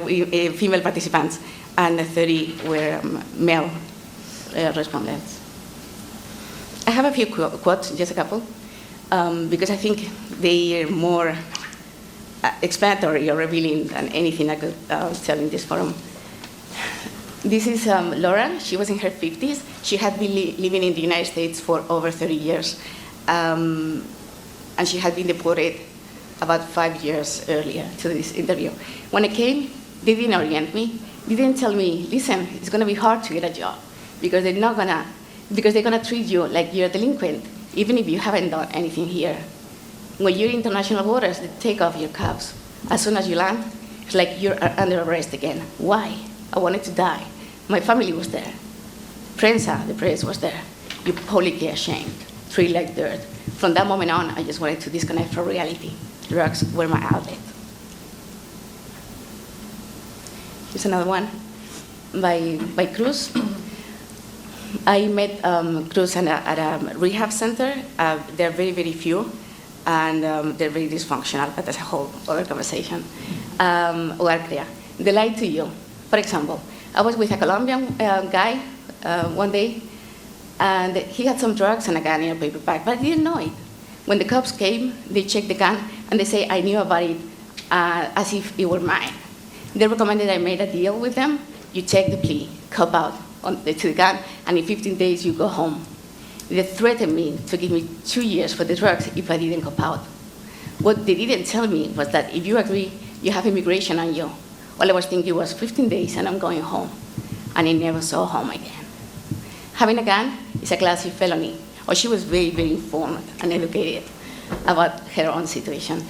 female participants, and 30 were male respondents. I have a few quotes, just a couple, because I think they are more explanatory or revealing than anything I could tell in this forum. This is Laura. She was in her 50s. She had been living in the United States for over 30 years, and she had been deported about 5 years earlier to this interview. When I came, they didn't orient me. They didn't tell me, listen, it's going to be hard to get a job because they're going to treat you like you're a delinquent, even if you haven't done anything here. When you're in international waters, they take off your cuffs. As soon as you land, it's like you're under arrest again. Why? I wanted to die. My family was there. Prensa, the press, was there. You're publicly ashamed, treated like dirt. From that moment on, I just wanted to disconnect from reality. Drugs were my outlet. Here's another one by Cruz. I met Cruz at a rehab center. There are very, very few, and they're very dysfunctional, but that's a whole other conversation. They lie to you. For example, I was with a Colombian guy one day, And he had some drugs and a gun in a paper bag, but I didn't know it. When the cops came, they checked the gun, and they say I knew about it as if it were mine. They recommended I made a deal with them. You take the plea, cop out to the gun, and in 15 days you go home. They threatened me to give me 2 years for the drugs if I didn't cop out. What they didn't tell me was that if you agree, you have immigration on you. All I was thinking was 15 days and I'm going home. And I never saw home again. Having a gun is a classic felony. Or she was very, very informed and educated about her own situation.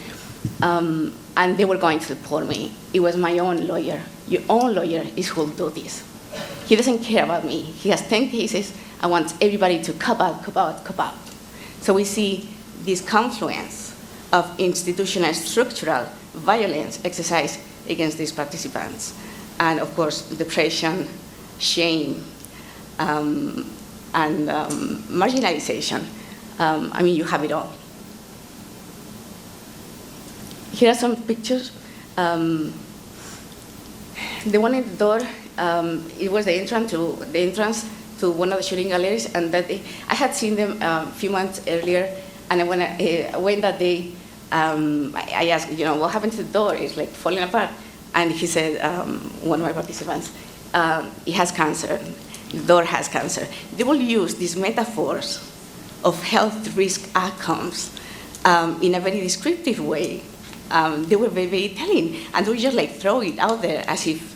And they were going to deport me. It was my own lawyer. Your own lawyer is who will do this. He doesn't care about me. He has 10 cases and wants everybody to cop out, cop out, cop out. So we see this confluence of institutional structural violence exercised against these participants. And of course, depression, shame, and marginalization. I mean, you have it all. Here are some pictures. The one in the door, it was the entrance to one of the shooting galleries, and that day, I had seen them a few months earlier, and when I went that day, I asked, what happened to the door? It's like falling apart. And he said, one of my participants, it has cancer. The door has cancer. They will use these metaphors of health risk outcomes in a very descriptive way. They were very, very telling, and they would just like throw it out there as if,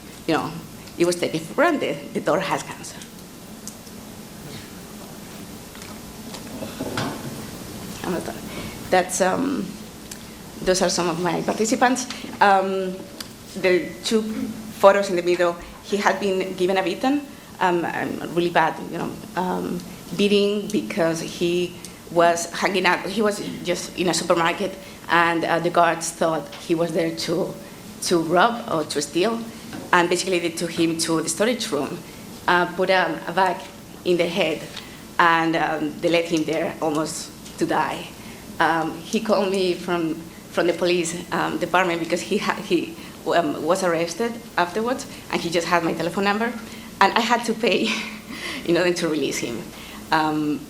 it was taken for granted. The door has cancer. I'm not done. That's, those are some of my participants. The two photos in the middle, he had been given a beating, really bad, beating because he was hanging out. He was just in a supermarket, and the guards thought he was there to rob or to steal, and basically they took him to the storage room, put a bag in the head, and they left him there almost to die. He called me from the police department because he was arrested afterwards, and he just had my telephone number, and I had to pay in order to release him,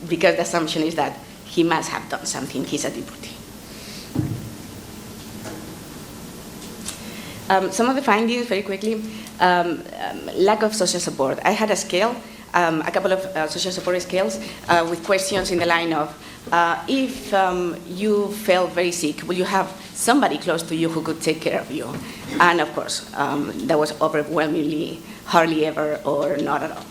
because the assumption is that he must have done something. He's a deportee. Some of the findings, very quickly, lack of social support. I had a scale, a couple of social support scales with questions in the line of, if you felt very sick, will you have somebody close to you who could take care of you? And of course, that was overwhelmingly hardly ever or not at all.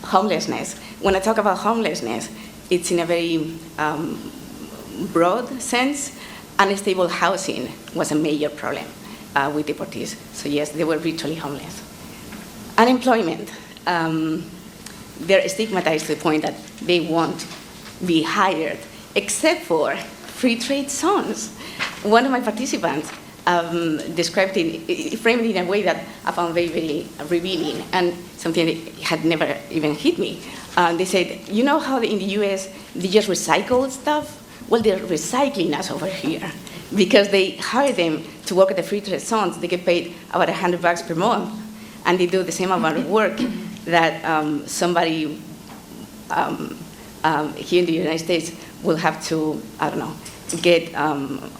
Homelessness. When I talk about homelessness, it's in a very broad sense. Unstable housing was a major problem with deportees. So yes, they were virtually homeless. Unemployment. They're stigmatized to the point that they won't be hired, except for free trade zones. One of my participants described it, framed it in a way that I found very, very revealing, and something that had never even hit me. They said, you know how in the US they just recycle stuff? Well, they're recycling us over here because they hire them to work at the free trade zones. They get paid about $100 per month, and they do the same amount of work that somebody here in the United States will have to, I don't know, get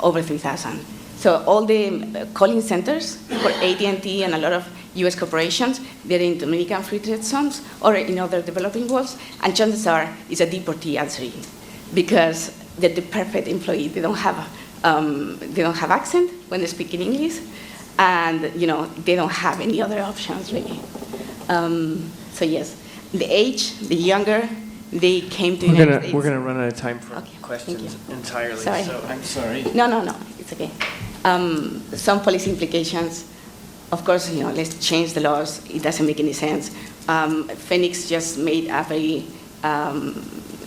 over $3,000. So all the calling centers for AT&T and a lot of US corporations, they're in Dominican free trade zones or in other developing worlds, and chances are it's a deportee answering because they're the perfect employee. They don't have accent when they speak in English, and they don't have any other options really. So yes, the age, the younger they came to the United States. We're gonna run out of time for Okay, questions entirely. Sorry. So I'm sorry. No, it's okay. Some policy implications. Of course, let's change the laws. It doesn't make any sense. Fenix just made a very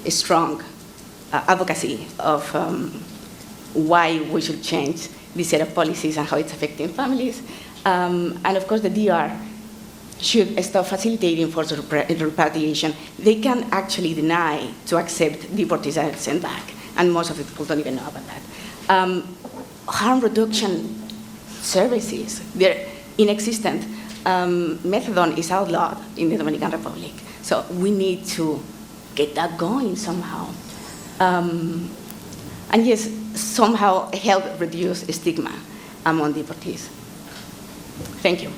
strong advocacy of why we should change this set of policies and how it's affecting families. And of course, the DR should stop facilitating forced repatriation. They can actually deny to accept deportees and sent back, and most of the people don't even know about that. Harm reduction services, they're inexistent. Methadone is outlawed in the Dominican Republic. So we need to get that going somehow. And yes, somehow help reduce stigma among deportees. Thank you.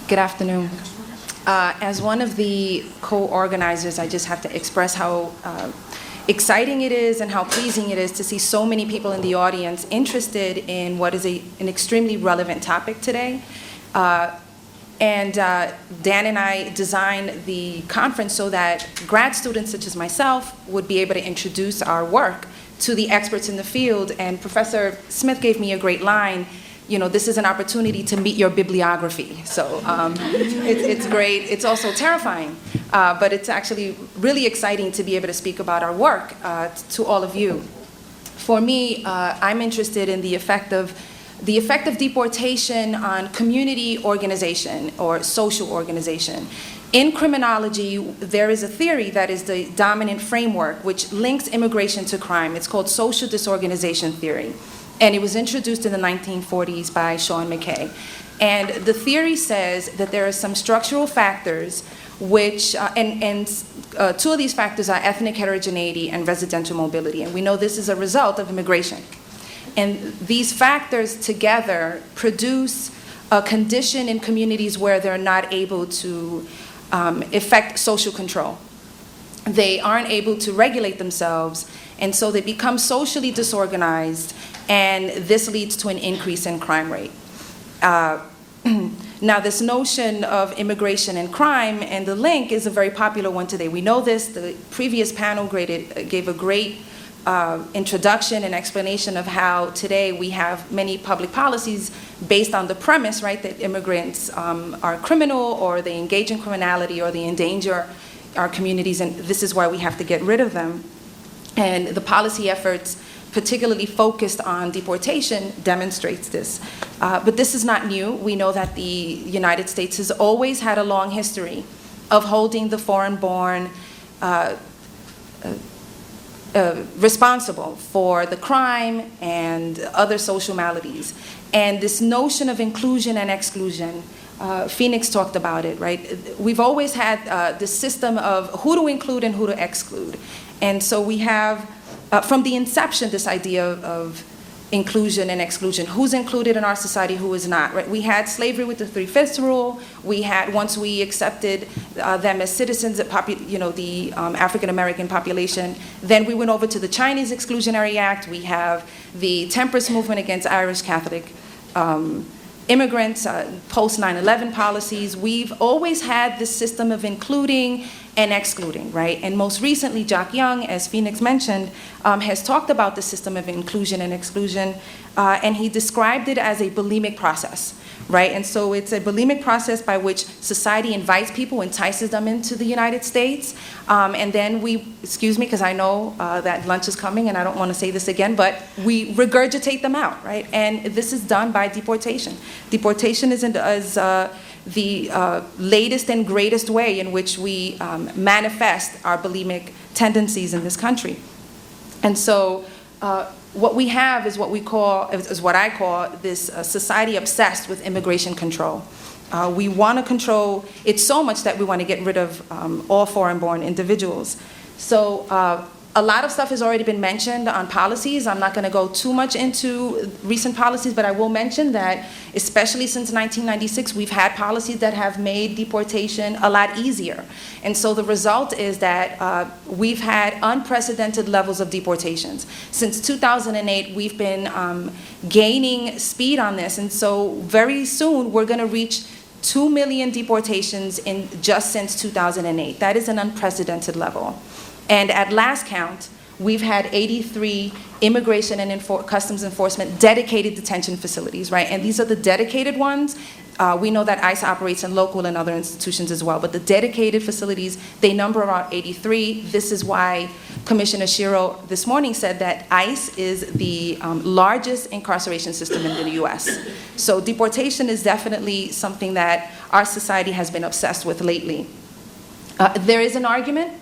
Good afternoon. As one of the co-organizers, I just have to express how exciting it is and how pleasing it is to see so many people in the audience interested in what is an extremely relevant topic today. Dan and I designed the conference so that grad students such as myself would be able to introduce our work to the experts in the field. And Professor Smith gave me a great line, you know, this is an opportunity to meet your bibliography. So it's great. It's also terrifying, but it's actually really exciting to be able to speak about our work to all of you. For me, I'm interested in the effect of deportation on community organization or social organization. In criminology, there is a theory that is the dominant framework which links immigration to crime. It's called social disorganization theory. And it was introduced in the 1940s by Sean McKay. And the theory says that there are some structural factors which, two of these factors are ethnic heterogeneity and residential mobility. And we know this is a result of immigration. And these factors together produce a condition in communities where they're not able to effect social control. They aren't able to regulate themselves, and so they become socially disorganized, and this leads to an increase in crime rate. Now, this notion of immigration and crime and the link is a very popular one today. We know this. The previous panel gave a great introduction and explanation of how today we have many public policies based on the premise, right, that immigrants are criminal, or they engage in criminality, or they endanger our communities, and this is why we have to get rid of them. And the policy efforts, particularly focused on deportation, demonstrates this. But this is not new. We know that the United States has always had a long history of holding the foreign-born responsible for the crime and other social maladies. And this notion of inclusion and exclusion, Fenix talked about it, right? We've always had this system of who to include and who to exclude. And so we have, from the inception, this idea of inclusion and exclusion. Who's included in our society, who is not, right? We had slavery with the 3/5 rule. We had, once we accepted them as citizens, the African-American population, then we went over to the Chinese Exclusionary Act. We have the temperance movement against Irish Catholic immigrants, post 9/11 policies. We've always had this system of including and excluding, right? And most recently, Jack Young, as Fenix mentioned, has talked about the system of inclusion and exclusion, and he described it as a bulimic process, right? And so it's a bulimic process by which society invites people, entices them into the United States, and then we, excuse me, because I know that lunch is coming and I don't want to say this again, but we regurgitate them out, right? And this is done by deportation. Deportation is the latest and greatest way in which we manifest our bulimic tendencies in this country. And so what we have is what I call this society obsessed with immigration control. We want to control it so much that we want to get rid of all foreign-born individuals. So a lot of stuff has already been mentioned on policies. I'm not going to go too much into recent policies, but I will mention that, especially since 1996, we've had policies that have made deportation a lot easier. And so the result is that we've had unprecedented levels of deportations. Since 2008, we've been gaining speed on this. And so very soon, we're going to reach 2 million deportations in just since 2008. That is an unprecedented level. And at last count, we've had 83 immigration and customs enforcement dedicated detention facilities, right? And these are the dedicated ones. We know that ICE operates in local and other institutions as well, but the dedicated facilities, they number around 83. This is why Commissioner Shiro this morning said that ICE is the largest incarceration system in the US. So deportation is definitely something that our society has been obsessed with lately. There is an argument.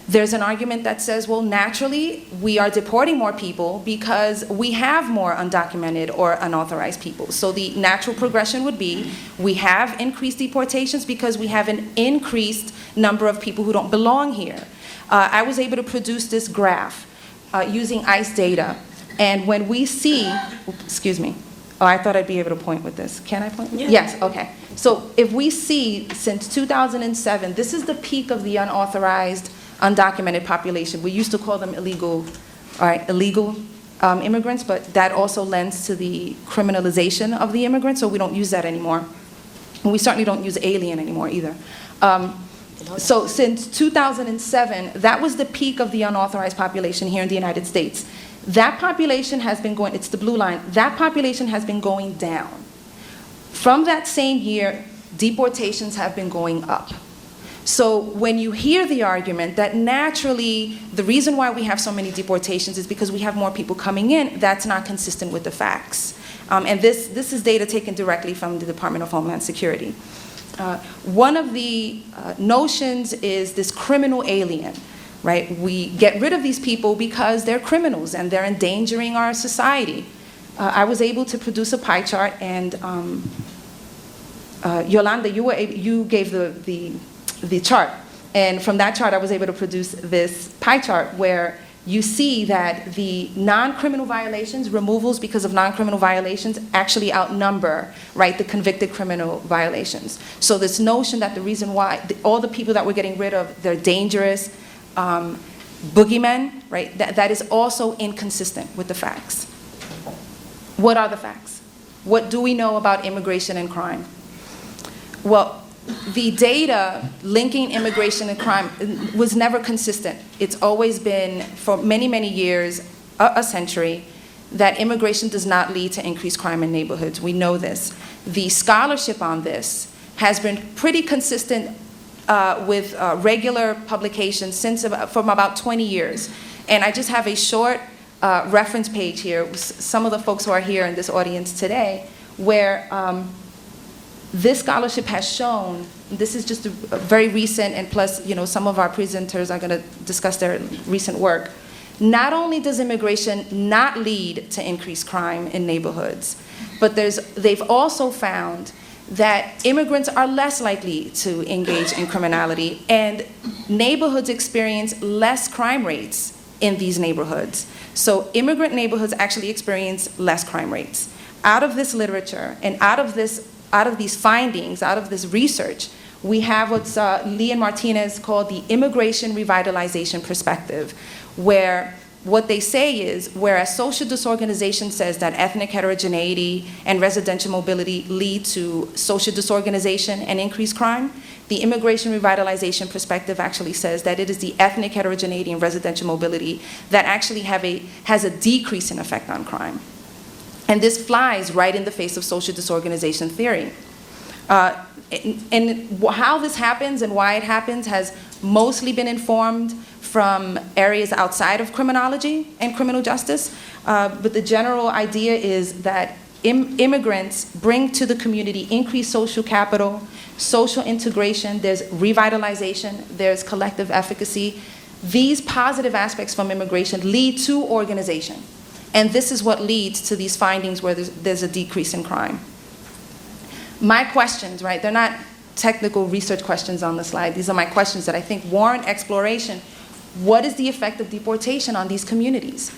There's an argument that says, well, naturally, we are deporting more people because we have more undocumented or unauthorized people. So the natural progression would be, we have increased deportations because we have an increased number of people who don't belong here. I was able to produce this graph using ICE data. And when we see, excuse me, oh, I thought I'd be able to point with this. Can I point? Yeah. Yes, okay. So if we see since 2007, this is the peak of the unauthorized, undocumented population. We used to call them illegal immigrants, but that also lends to the criminalization of the immigrants, so we don't use that anymore. And we certainly don't use alien anymore either. So since 2007, that was the peak of the unauthorized population here in the United States. That population has been going, it's the blue line, that population has been going down. From that same year, deportations have been going up. So when you hear the argument that naturally the reason why we have so many deportations is because we have more people coming in, that's not consistent with the facts. And this is data taken directly from the Department of Homeland Security. One of the notions is this criminal alien, right? We get rid of these people because they're criminals and they're endangering our society. I was able to produce a pie chart, and Yolanda, you gave the chart. And from that chart, I was able to produce this pie chart where you see that the non-criminal violations, removals because of non-criminal violations, actually outnumber, right, the convicted criminal violations. So this notion that the reason why all the people that we're getting rid of, they're dangerous, boogeymen, right, that is also inconsistent with the facts. What are the facts? What do we know about immigration and crime? Well, the data linking immigration and crime was never consistent. It's always been, for many, many years, a century, that immigration does not lead to increased crime in neighborhoods. We know this. The scholarship on this has been pretty consistent with regular publications from about 20 years. And I just have a short reference page here with some of the folks who are here in this audience today, where this scholarship has shown, this is just a very recent, and plus, you know, some of our presenters are going to discuss their recent work. Not only does immigration not lead to increased crime in neighborhoods, but they've also found that immigrants are less likely to engage in criminality, and neighborhoods experience less crime rates in these neighborhoods. So immigrant neighborhoods actually experience less crime rates. Out of this literature and out of these findings, out of this research, we have what's Lee and Martinez called the immigration revitalization perspective, where what they say is, whereas social disorganization says that ethnic heterogeneity and residential mobility lead to social disorganization and increased crime, the immigration revitalization perspective actually says that it is the ethnic heterogeneity and residential mobility that actually has a decreasing effect on crime. And this flies right in the face of social disorganization theory. And how this happens and why it happens has mostly been informed from areas outside of criminology and criminal justice. But the general idea is that immigrants bring to the community increased social capital, social integration, there's revitalization, there's collective efficacy. These positive aspects from immigration lead to organization. And this is what leads to these findings where there's a decrease in crime. My questions, right, they're not technical research questions on the slide. These are my questions that I think warrant exploration. What is the effect of deportation on these communities?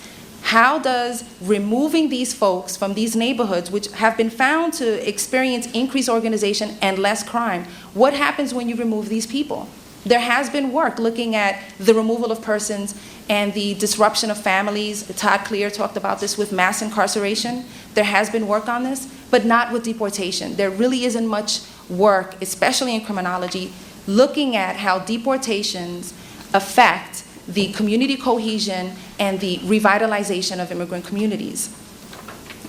How does removing these folks from these neighborhoods, which have been found to experience increased organization and less crime, what happens when you remove these people? There has been work looking at the removal of persons and the disruption of families. Todd Clear talked about this with mass incarceration. There has been work on this, but not with deportation. There really isn't much work, especially in criminology, looking at how deportations affect the community cohesion and the revitalization of immigrant communities.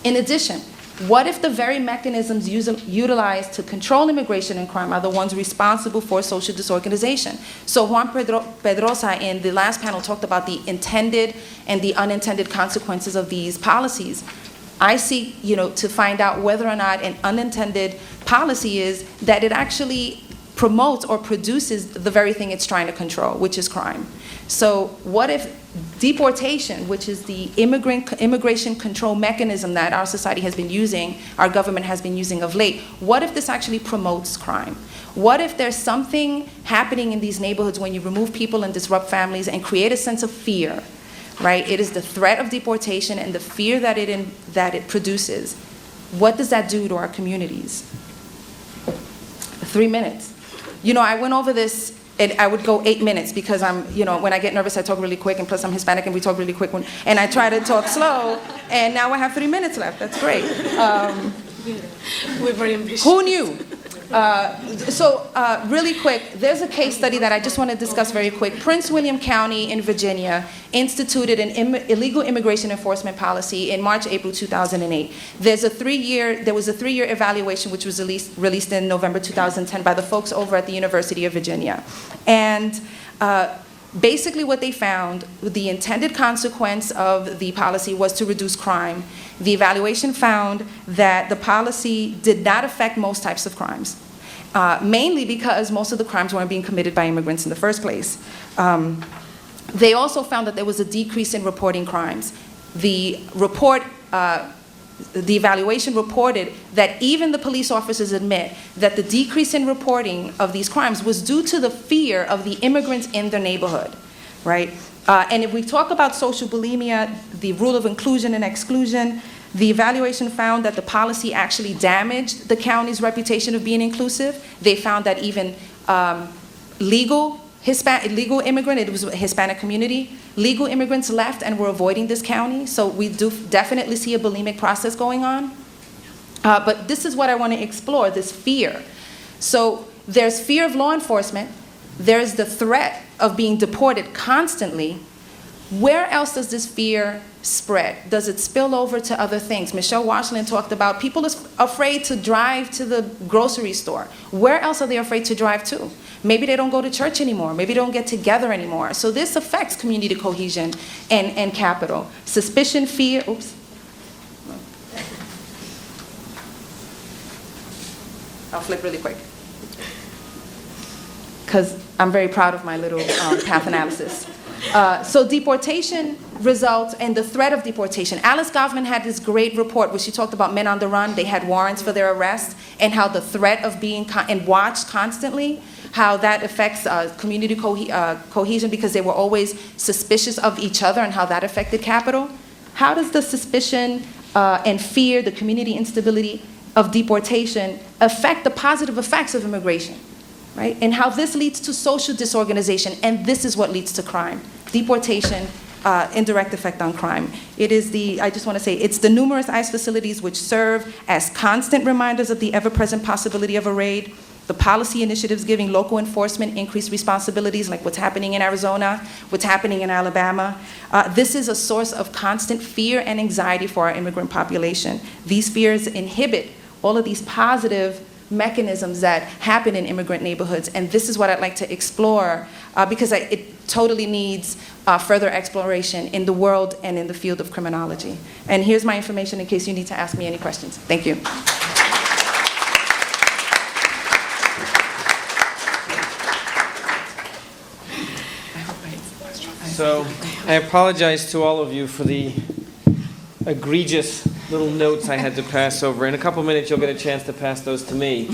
In addition, what if the very mechanisms utilized to control immigration and crime are the ones responsible for social disorganization? So Juan Pedrosa in the last panel talked about the intended and the unintended consequences of these policies. I seek, to find out whether or not an unintended policy is that it actually promotes or produces the very thing it's trying to control, which is crime. So what if deportation, which is the immigration control mechanism that our society has been using, our government has been using of late, what if this actually promotes crime? What if there's something happening in these neighborhoods when you remove people and disrupt families and create a sense of fear, right? It is the threat of deportation and the fear that it produces. What does that do to our communities? 3 minutes. I went over this, and I would go 8 minutes because when I get nervous, I talk really quick, and plus I'm Hispanic and we talk really quick, and I try to talk slow, and now I have 3 minutes left. That's great. We're very ambitious. Who knew? Really quick, there's a case study that I just want to discuss very quick. Prince William County in Virginia instituted an illegal immigration enforcement policy in March, April 2008. There was a 3-year evaluation which was released in November 2010 by the folks over at the University of Virginia. And basically what they found, the intended consequence of the policy was to reduce crime. The evaluation found that the policy did not affect most types of crimes, mainly because most of the crimes weren't being committed by immigrants in the first place. They also found that there was a decrease in reporting crimes. The evaluation reported that even the police officers admit that the decrease in reporting of these crimes was due to the fear of the immigrants in their neighborhood, right? And if we talk about social bulimia, the rule of inclusion and exclusion, the evaluation found that the policy actually damaged the county's reputation of being inclusive. They found that even legal immigrant, it was a Hispanic community, legal immigrants left and were avoiding this county. So we do definitely see a bulimic process going on. But this is what I want to explore, this fear. So there's fear of law enforcement. There's the threat of being deported constantly. Where else does this fear spread? Does it spill over to other things? Michelle Washington talked about people afraid to drive to the grocery store. Where else are they afraid to drive to? Maybe they don't go to church anymore. Maybe they don't get together anymore. So this affects community cohesion and capital. Suspicion, fear, oops. I'll flip really quick, because I'm very proud of my little path analysis. So deportation results and the threat of deportation. Alice Goffman had this great report where she talked about men on the run. They had warrants for their arrest, and how the threat of being and watched constantly, how that affects community cohesion because they were always suspicious of each other, and how that affected capital. How does the suspicion and fear, the community instability of deportation affect the positive effects of immigration? Right? And how this leads to social disorganization, and this is what leads to crime. Deportation, indirect effect on crime. It is I just want to say, it's the numerous ICE facilities which serve as constant reminders of the ever-present possibility of a raid, the policy initiatives giving local enforcement increased responsibilities, like what's happening in Arizona, what's happening in Alabama. This is a source of constant fear and anxiety for our immigrant population. These fears inhibit all of these positive mechanisms that happen in immigrant neighborhoods, and this is what I'd like to explore because it totally needs further exploration in the world and in the field of criminology. And here's my information in case you need to ask me any questions. Thank you. So I apologize to all of you for the egregious little notes I had to pass over. In a couple minutes, you'll get a chance to pass those to me.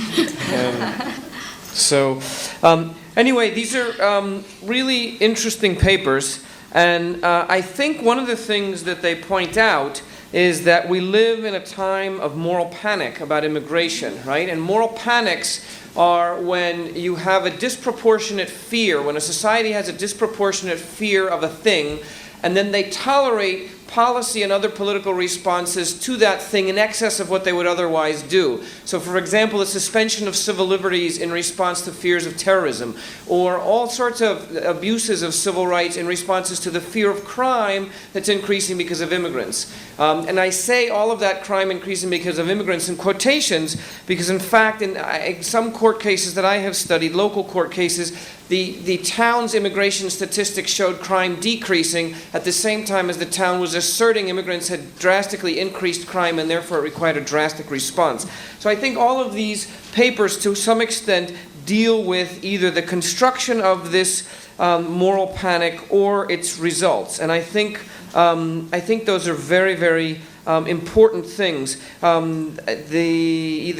Anyway, these are really interesting papers, and I think one of the things that they point out is that we live in a time of moral panic about immigration, right? And moral panics are when you have a disproportionate fear, when a society has a disproportionate fear of a thing, and then they tolerate policy and other political responses to that thing in excess of what they would otherwise do. So, for example, the suspension of civil liberties in response to fears of terrorism, or all sorts of abuses of civil rights in responses to the fear of crime that's increasing because of immigrants. And I say all of that crime increasing because of immigrants in quotations, because in fact, in some court cases that I have studied, local court cases, the town's immigration statistics showed crime decreasing at the same time as the town was asserting immigrants had drastically increased crime and therefore it required a drastic response. So I think all of these papers to some extent deal with either the construction of this moral panic or its results. And I think those are very, very important things. Either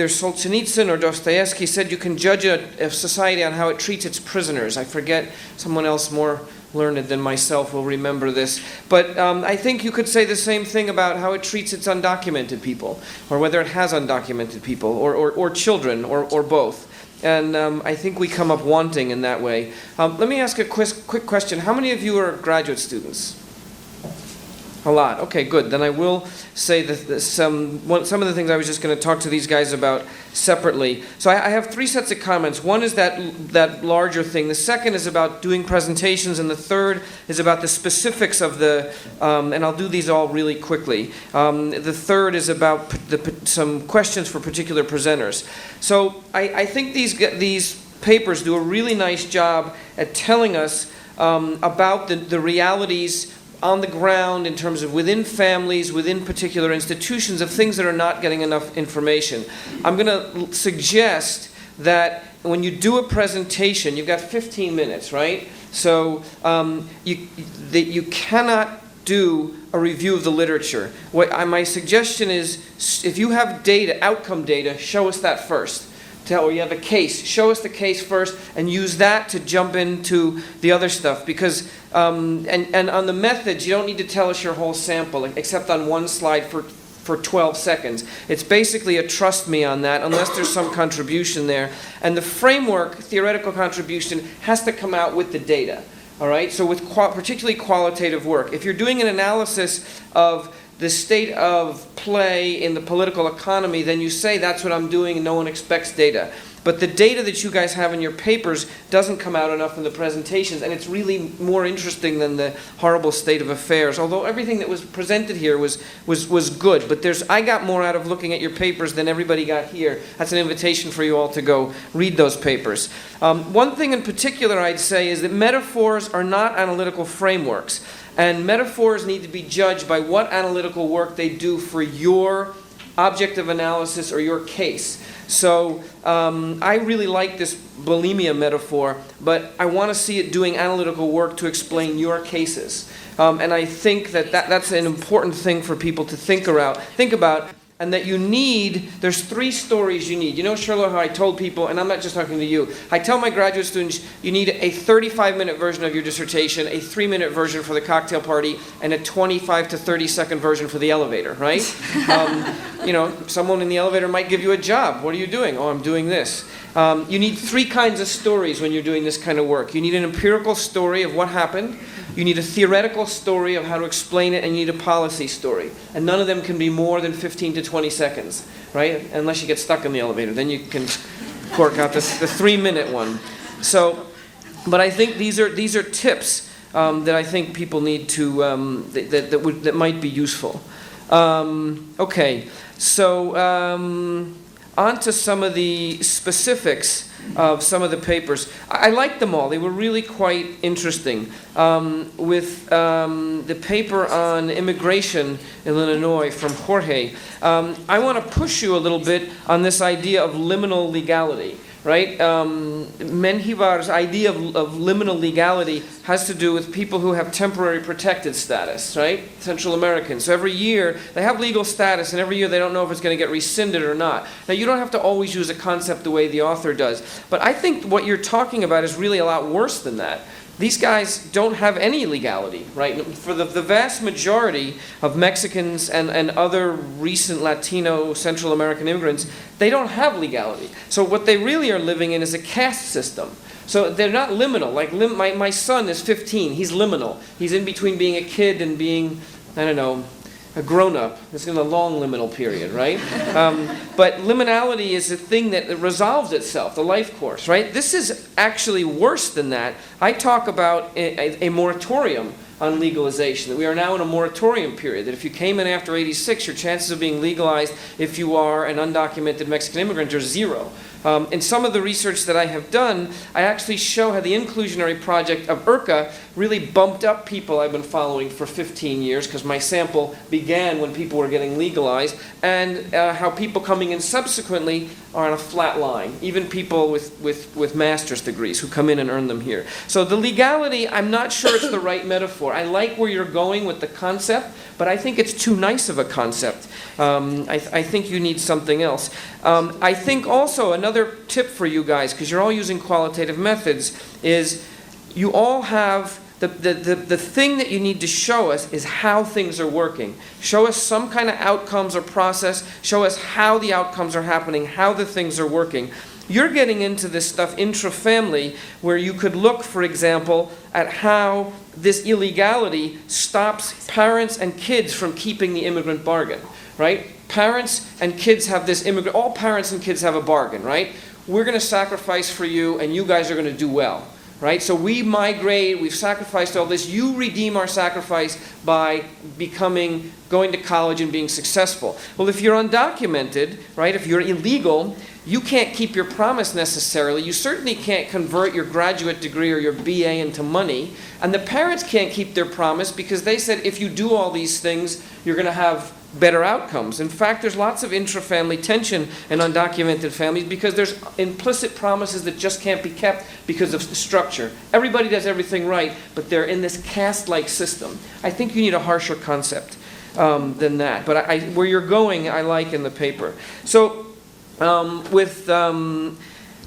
Solzhenitsyn or Dostoevsky said you can judge a society on how it treats its prisoners. I forget, someone else more learned than myself will remember this. But I think you could say the same thing about how it treats its undocumented people, or whether it has undocumented people, or children, or both. And I think we come up wanting in that way. Let me ask a quick question. How many of you are graduate students? A lot. Okay, good. Then I will say that some of the things I was just going to talk to these guys about separately. So I have three sets of comments. One is that larger thing. The second is about doing presentations, and the third is about the specifics of the. And I'll do these all really quickly. The third is about some questions for particular presenters. So I think these papers do a really nice job at telling us about the realities on the ground in terms of within families, within particular institutions, of things that are not getting enough information. I'm going to suggest that when you do a presentation, you've got 15 minutes, right? So you cannot do a review of the literature. My suggestion is, if you have data, outcome data, show us that first. Or you have a case, show us the case first and use that to jump into the other stuff. Because, and on the methods, you don't need to tell us your whole sample, except on one slide for 12 seconds. It's basically a trust me on that, unless there's some contribution there. And the framework, theoretical contribution, has to come out with the data. All right? So with particularly qualitative work. If you're doing an analysis of the state of play in the political economy, then you say that's what I'm doing and no one expects data. But the data that you guys have in your papers doesn't come out enough in the presentations, and it's really more interesting than the horrible state of affairs. Although everything that was presented here was good, but I got more out of looking at your papers than everybody got here. That's an invitation for you all to go read those papers. One thing in particular I'd say is that metaphors are not analytical frameworks. And metaphors need to be judged by what analytical work they do for your object of analysis or your case. So I really like this bulimia metaphor, but I want to see it doing analytical work to explain your cases. And I think that's an important thing for people to think about. And that there's three stories you need. You know, Shirley, how I told people, and I'm not just talking to you, I tell my graduate students, you need a 35-minute version of your dissertation, a 3-minute version for the cocktail party, and a 25 to 30-second version for the elevator, right? Someone in the elevator might give you a job. What are you doing? Oh, I'm doing this. You need three kinds of stories when you're doing this kind of work. You need an empirical story of what happened. You need a theoretical story of how to explain it, and you need a policy story. And none of them can be more than 15 to 20 seconds, right? Unless you get stuck in the elevator. Then you can cork out the 3-minute one. So, but I think these are tips that I think people need to, that might be useful. Okay, so on to some of the specifics of some of the papers. I liked them all. They were really quite interesting. With the paper on immigration in Illinois from Jorge, I want to push you a little bit on this idea of liminal legality. Right? Menjivar's idea of liminal legality has to do with people who have temporary protected status, right? Central Americans. So every year, they have legal status, and every year they don't know if it's going to get rescinded or not. Now, you don't have to always use a concept the way the author does, but I think what you're talking about is really a lot worse than that. These guys don't have any legality, right? For the vast majority of Mexicans and other recent Latino, Central American immigrants, they don't have legality. So what they really are living in is a caste system. So they're not liminal. Like my son is 15. He's liminal. He's in between being a kid and being I don't know, a grown-up. It's in a long liminal period, right? But liminality is a thing that resolves itself, the life course, right? This is actually worse than that. I talk about a moratorium on legalization, that we are now in a moratorium period, that if you came in after 86, your chances of being legalized if you are an undocumented Mexican immigrant are zero. In some of the research that I have done, I actually show how the inclusionary project of IRCA really bumped up people I've been following for 15 years, because my sample began when people were getting legalized, and how people coming in subsequently are on a flat line, even people with master's degrees who come in and earn them here. So the legality, I'm not sure it's the right metaphor. I like where you're going with the concept, but I think it's too nice of a concept. I think you need something else. I think also another tip for you guys, because you're all using qualitative methods, is you all have the thing that you need to show us is how things are working. Show us some kind of outcomes or process. Show us how the outcomes are happening, how the things are working. You're getting into this stuff intra-family, where you could look, for example, at how this illegality stops parents and kids from keeping the immigrant bargain, right? Parents and kids have this immigrant, all parents and kids have a bargain, right? We're going to sacrifice for you, and you guys are going to do well, right? So we migrate, we've sacrificed all this. You redeem our sacrifice by going to college and being successful. Well, if you're undocumented, right, if you're illegal, you can't keep your promise necessarily. You certainly can't convert your graduate degree or your BA into money. And the parents can't keep their promise because they said if you do all these things, you're going to have better outcomes. In fact, there's lots of intra-family tension in undocumented families because there's implicit promises that just can't be kept because of the structure. Everybody does everything right, but they're in this caste-like system. I think you need a harsher concept than that. But where you're going, I like in the paper. So with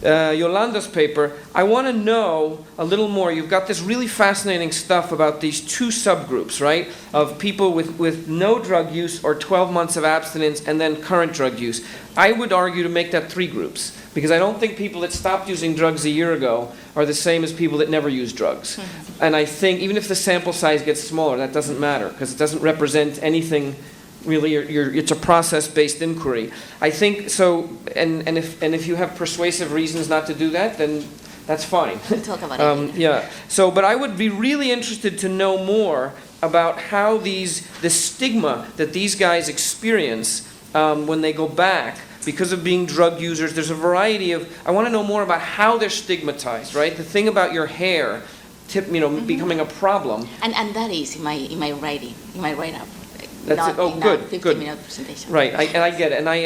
Yolanda's paper, I want to know a little more. You've got this really fascinating stuff about these two subgroups, right? Of people with no drug use or 12 months of abstinence and then current drug use. I would argue to make that 3 groups, because I don't think people that stopped using drugs a year ago are the same as people that never use drugs. And I think even if the sample size gets smaller, that doesn't matter, because it doesn't represent anything. Really, it's a process-based inquiry. I think so, and if you have persuasive reasons not to do that, then that's fine. We'll talk about it. Yeah. So, but I would be really interested to know more about how the stigma that these guys experience when they go back because of being drug users. There's a variety of. I want to know more about how they're stigmatized. Right. The thing about your hair, becoming a problem. And that is in my writing, in my write-up. That's not it. Oh, in good, a 15-minute good. presentation. Right, I get it, and I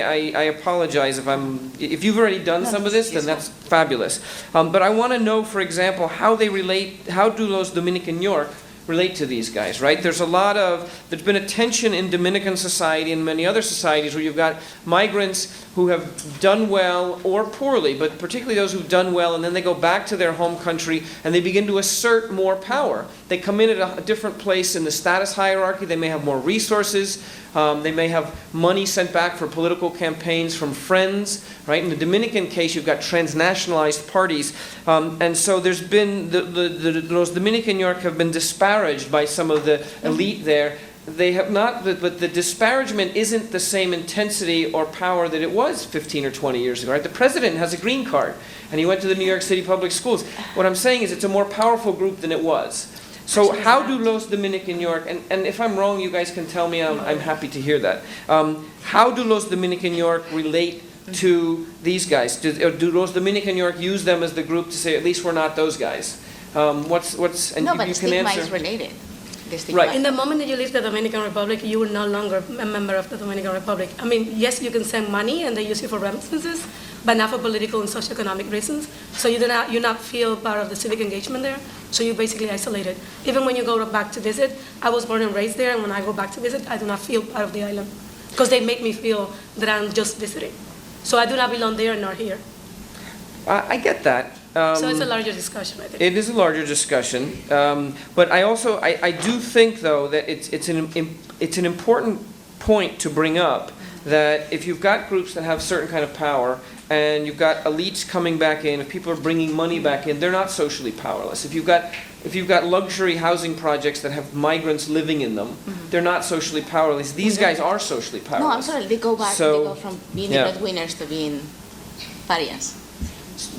apologize if you've already done some of this, then that's fabulous. But I want to know, for example, how do those Dominican York relate to these guys, right? There's been a tension in Dominican society and many other societies where you've got migrants who have done well or poorly, but particularly those who've done well, and then they go back to their home country and they begin to assert more power. They come in at a different place in the status hierarchy. They may have more resources. They may have money sent back for political campaigns from friends, right? In the Dominican case, you've got transnationalized parties. And so there's been, those Dominican York have been disparaged by some of the elite there. They have not, but the disparagement isn't the same intensity or power that it was 15 or 20 years ago, right? The president has a green card, and he went to the New York City public schools. What I'm saying is it's a more powerful group than it was. So how do Los Dominican York, and if I'm wrong, you guys can tell me, I'm happy to hear that. How do Los Dominican York relate to these guys? Do Los Dominican York use them as the group to say, at least we're not those guys? And But you can stigma answer. is related. Right. In the moment that you leave the Dominican Republic, you are no longer a member of the Dominican Republic. I mean, yes, you can send money and they use it for remittances, but not for political and socioeconomic reasons. So you not feel part of the civic engagement there. So you're basically isolated. Even when you go back to visit, I was born and raised there, and when I go back to visit, I do not feel part of the island because they make me feel that I'm just visiting. So I do not belong there nor here. I get that. So it's a larger discussion, I think. It is a larger discussion, but I do think though that it's an important point to bring up that if you've got groups that have certain kind of power and you've got elites coming back in, if people are bringing money back in, they're not socially powerless. If you've got if you've got luxury housing projects that have migrants living in them, they're not socially powerless. These guys are socially powerless. No, I'm sorry, they go back, So, they go from being yeah. breadwinners to being parias.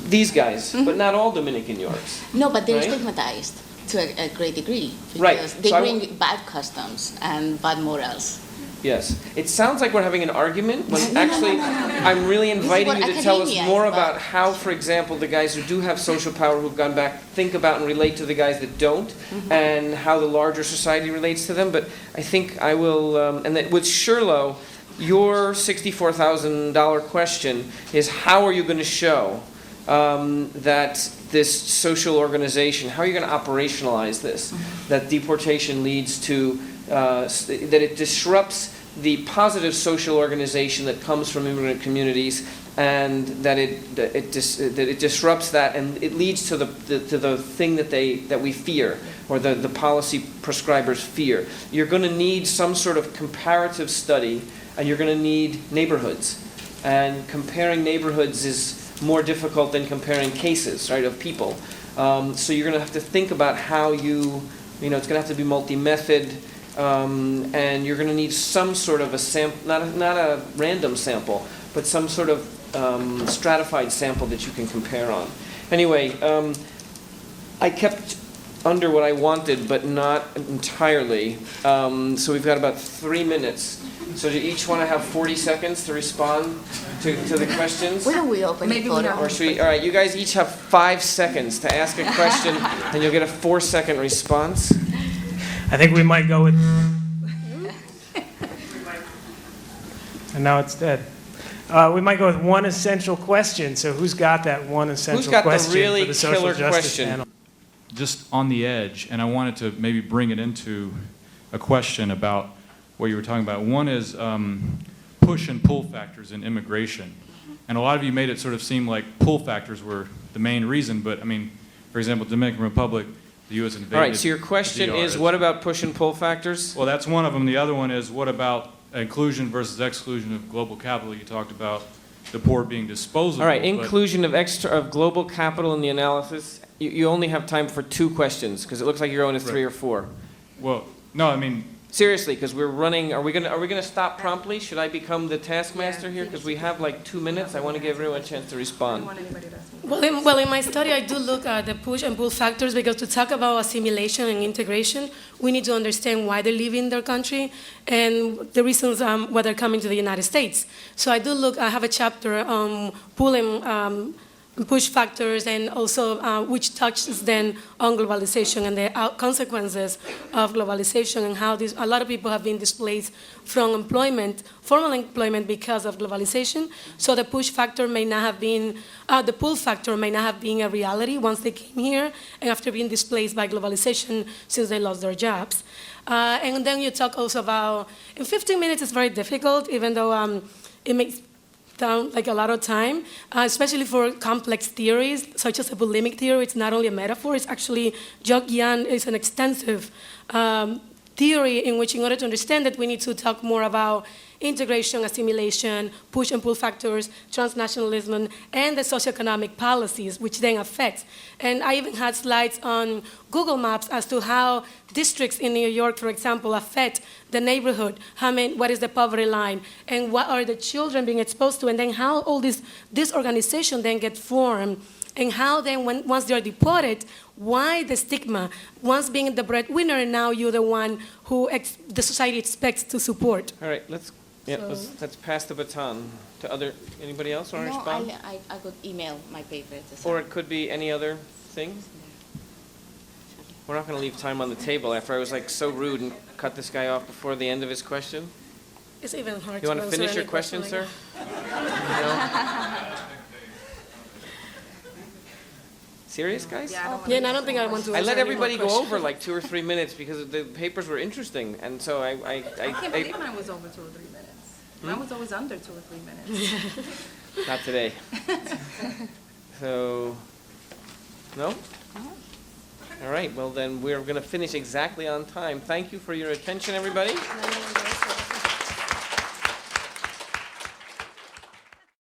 These guys, but not all Dominican Yorks. No, but they're Right? stigmatized to a great degree. Right. Because they So I bring bad customs and bad morals. Yes. It sounds like we're having an argument, when No, no, actually, no, no, no. I'm really This is inviting what you to tell us academia more is about. about how, for example, the guys who do have social power who've gone back think about and relate to the guys that don't, and how the larger society relates to them. But I think I will, and that with Shirley, your $64,000 question is, how are you going to show that this social organization, how are you going to operationalize this? That deportation leads to, that it disrupts the positive social organization that comes from immigrant communities, and that it disrupts that, and it leads to the thing that we fear, or the policy prescribers fear. You're going to need some sort of comparative study, and you're going to need neighborhoods. And comparing neighborhoods is more difficult than comparing cases, right, of people. So you're going to have to think about how it's going to have to be multi-method, and you're going to need some sort of a sample, not a random sample, but some sort of stratified sample that you can compare on. Anyway, I kept under what I wanted, but not entirely. So we've got about 3 minutes. So do you each want to have 40 seconds to respond to the questions? Why don't we open it for Or should we, all right, you guys each have 5 seconds to ask a question, and you'll get a 4-second response. I think we might go with. And now it's dead. We might go with one essential question. So who's got that one essential Who's got the question really for the social killer justice question? panel? Just on the edge, and I wanted to maybe bring it into a question about what you were talking about. One is push and pull factors in immigration. And a lot of you made it sort of seem like pull factors were the main reason, but I mean, for example, Dominican Republic, the U.S. invaded. All right, so your question is, what about push and pull factors? Well, that's one of them. The other one is, what about inclusion versus exclusion of global capital? You talked about the poor being disposable. All right, but- inclusion of global capital in the analysis. You only have time for 2 questions, because it looks like you're going to 3 or 4. Well, no, I mean, Seriously, because we're running, are we gonna stop promptly? Should I become the taskmaster here? Because we have like 2 minutes. I want to give everyone a chance to respond. Well, in my study, I do look at the push and pull factors, because to talk about assimilation and integration, we need to understand why they live in their country and the reasons why they're coming to the United States. So I have a chapter on pull and push factors, and also which touches then on globalization and the consequences of globalization, and how a lot of people have been displaced from employment, formal employment, because of globalization. So the push factor may not have been, the pull factor may not have been a reality once they came here and after being displaced by globalization since they lost their jobs. And then you talk also about, in 15 minutes it's very difficult, even though it makes down like a lot of time, especially for complex theories, such as the Bulimic theory. It's not only a metaphor, it's actually, Jorge is an extensive theory in which, in order to understand it, we need to talk more about integration, assimilation, push and pull factors, transnationalism, and the socioeconomic policies, which then affect. And I even had slides on Google Maps as to how districts in New York, for example, affect the neighborhood, what is the poverty line, and what are the children being exposed to, and then how all this organization then get formed, and how then, once they're deported, why the stigma? Once being the breadwinner, now you're the one who the society expects to support. All right, let's pass the baton to anybody else want to No, respond? I could email my paper. Or it could be any other thing? We're not going to leave time on the table after I was like so rude and cut this guy off before the end of his question. It's even hard You want to answer finish any your question, like sir? that. No? Serious, guys? Yeah, and I don't think I want to I answer let any more everybody go questions. over like 2 or 3 minutes because the papers were interesting, and so I can't believe mine was over 2 or 3 minutes. Mine was always under 2 or 3 minutes. not today. So, no? All right, well then we're going to finish exactly on time. Thank you for your attention, everybody.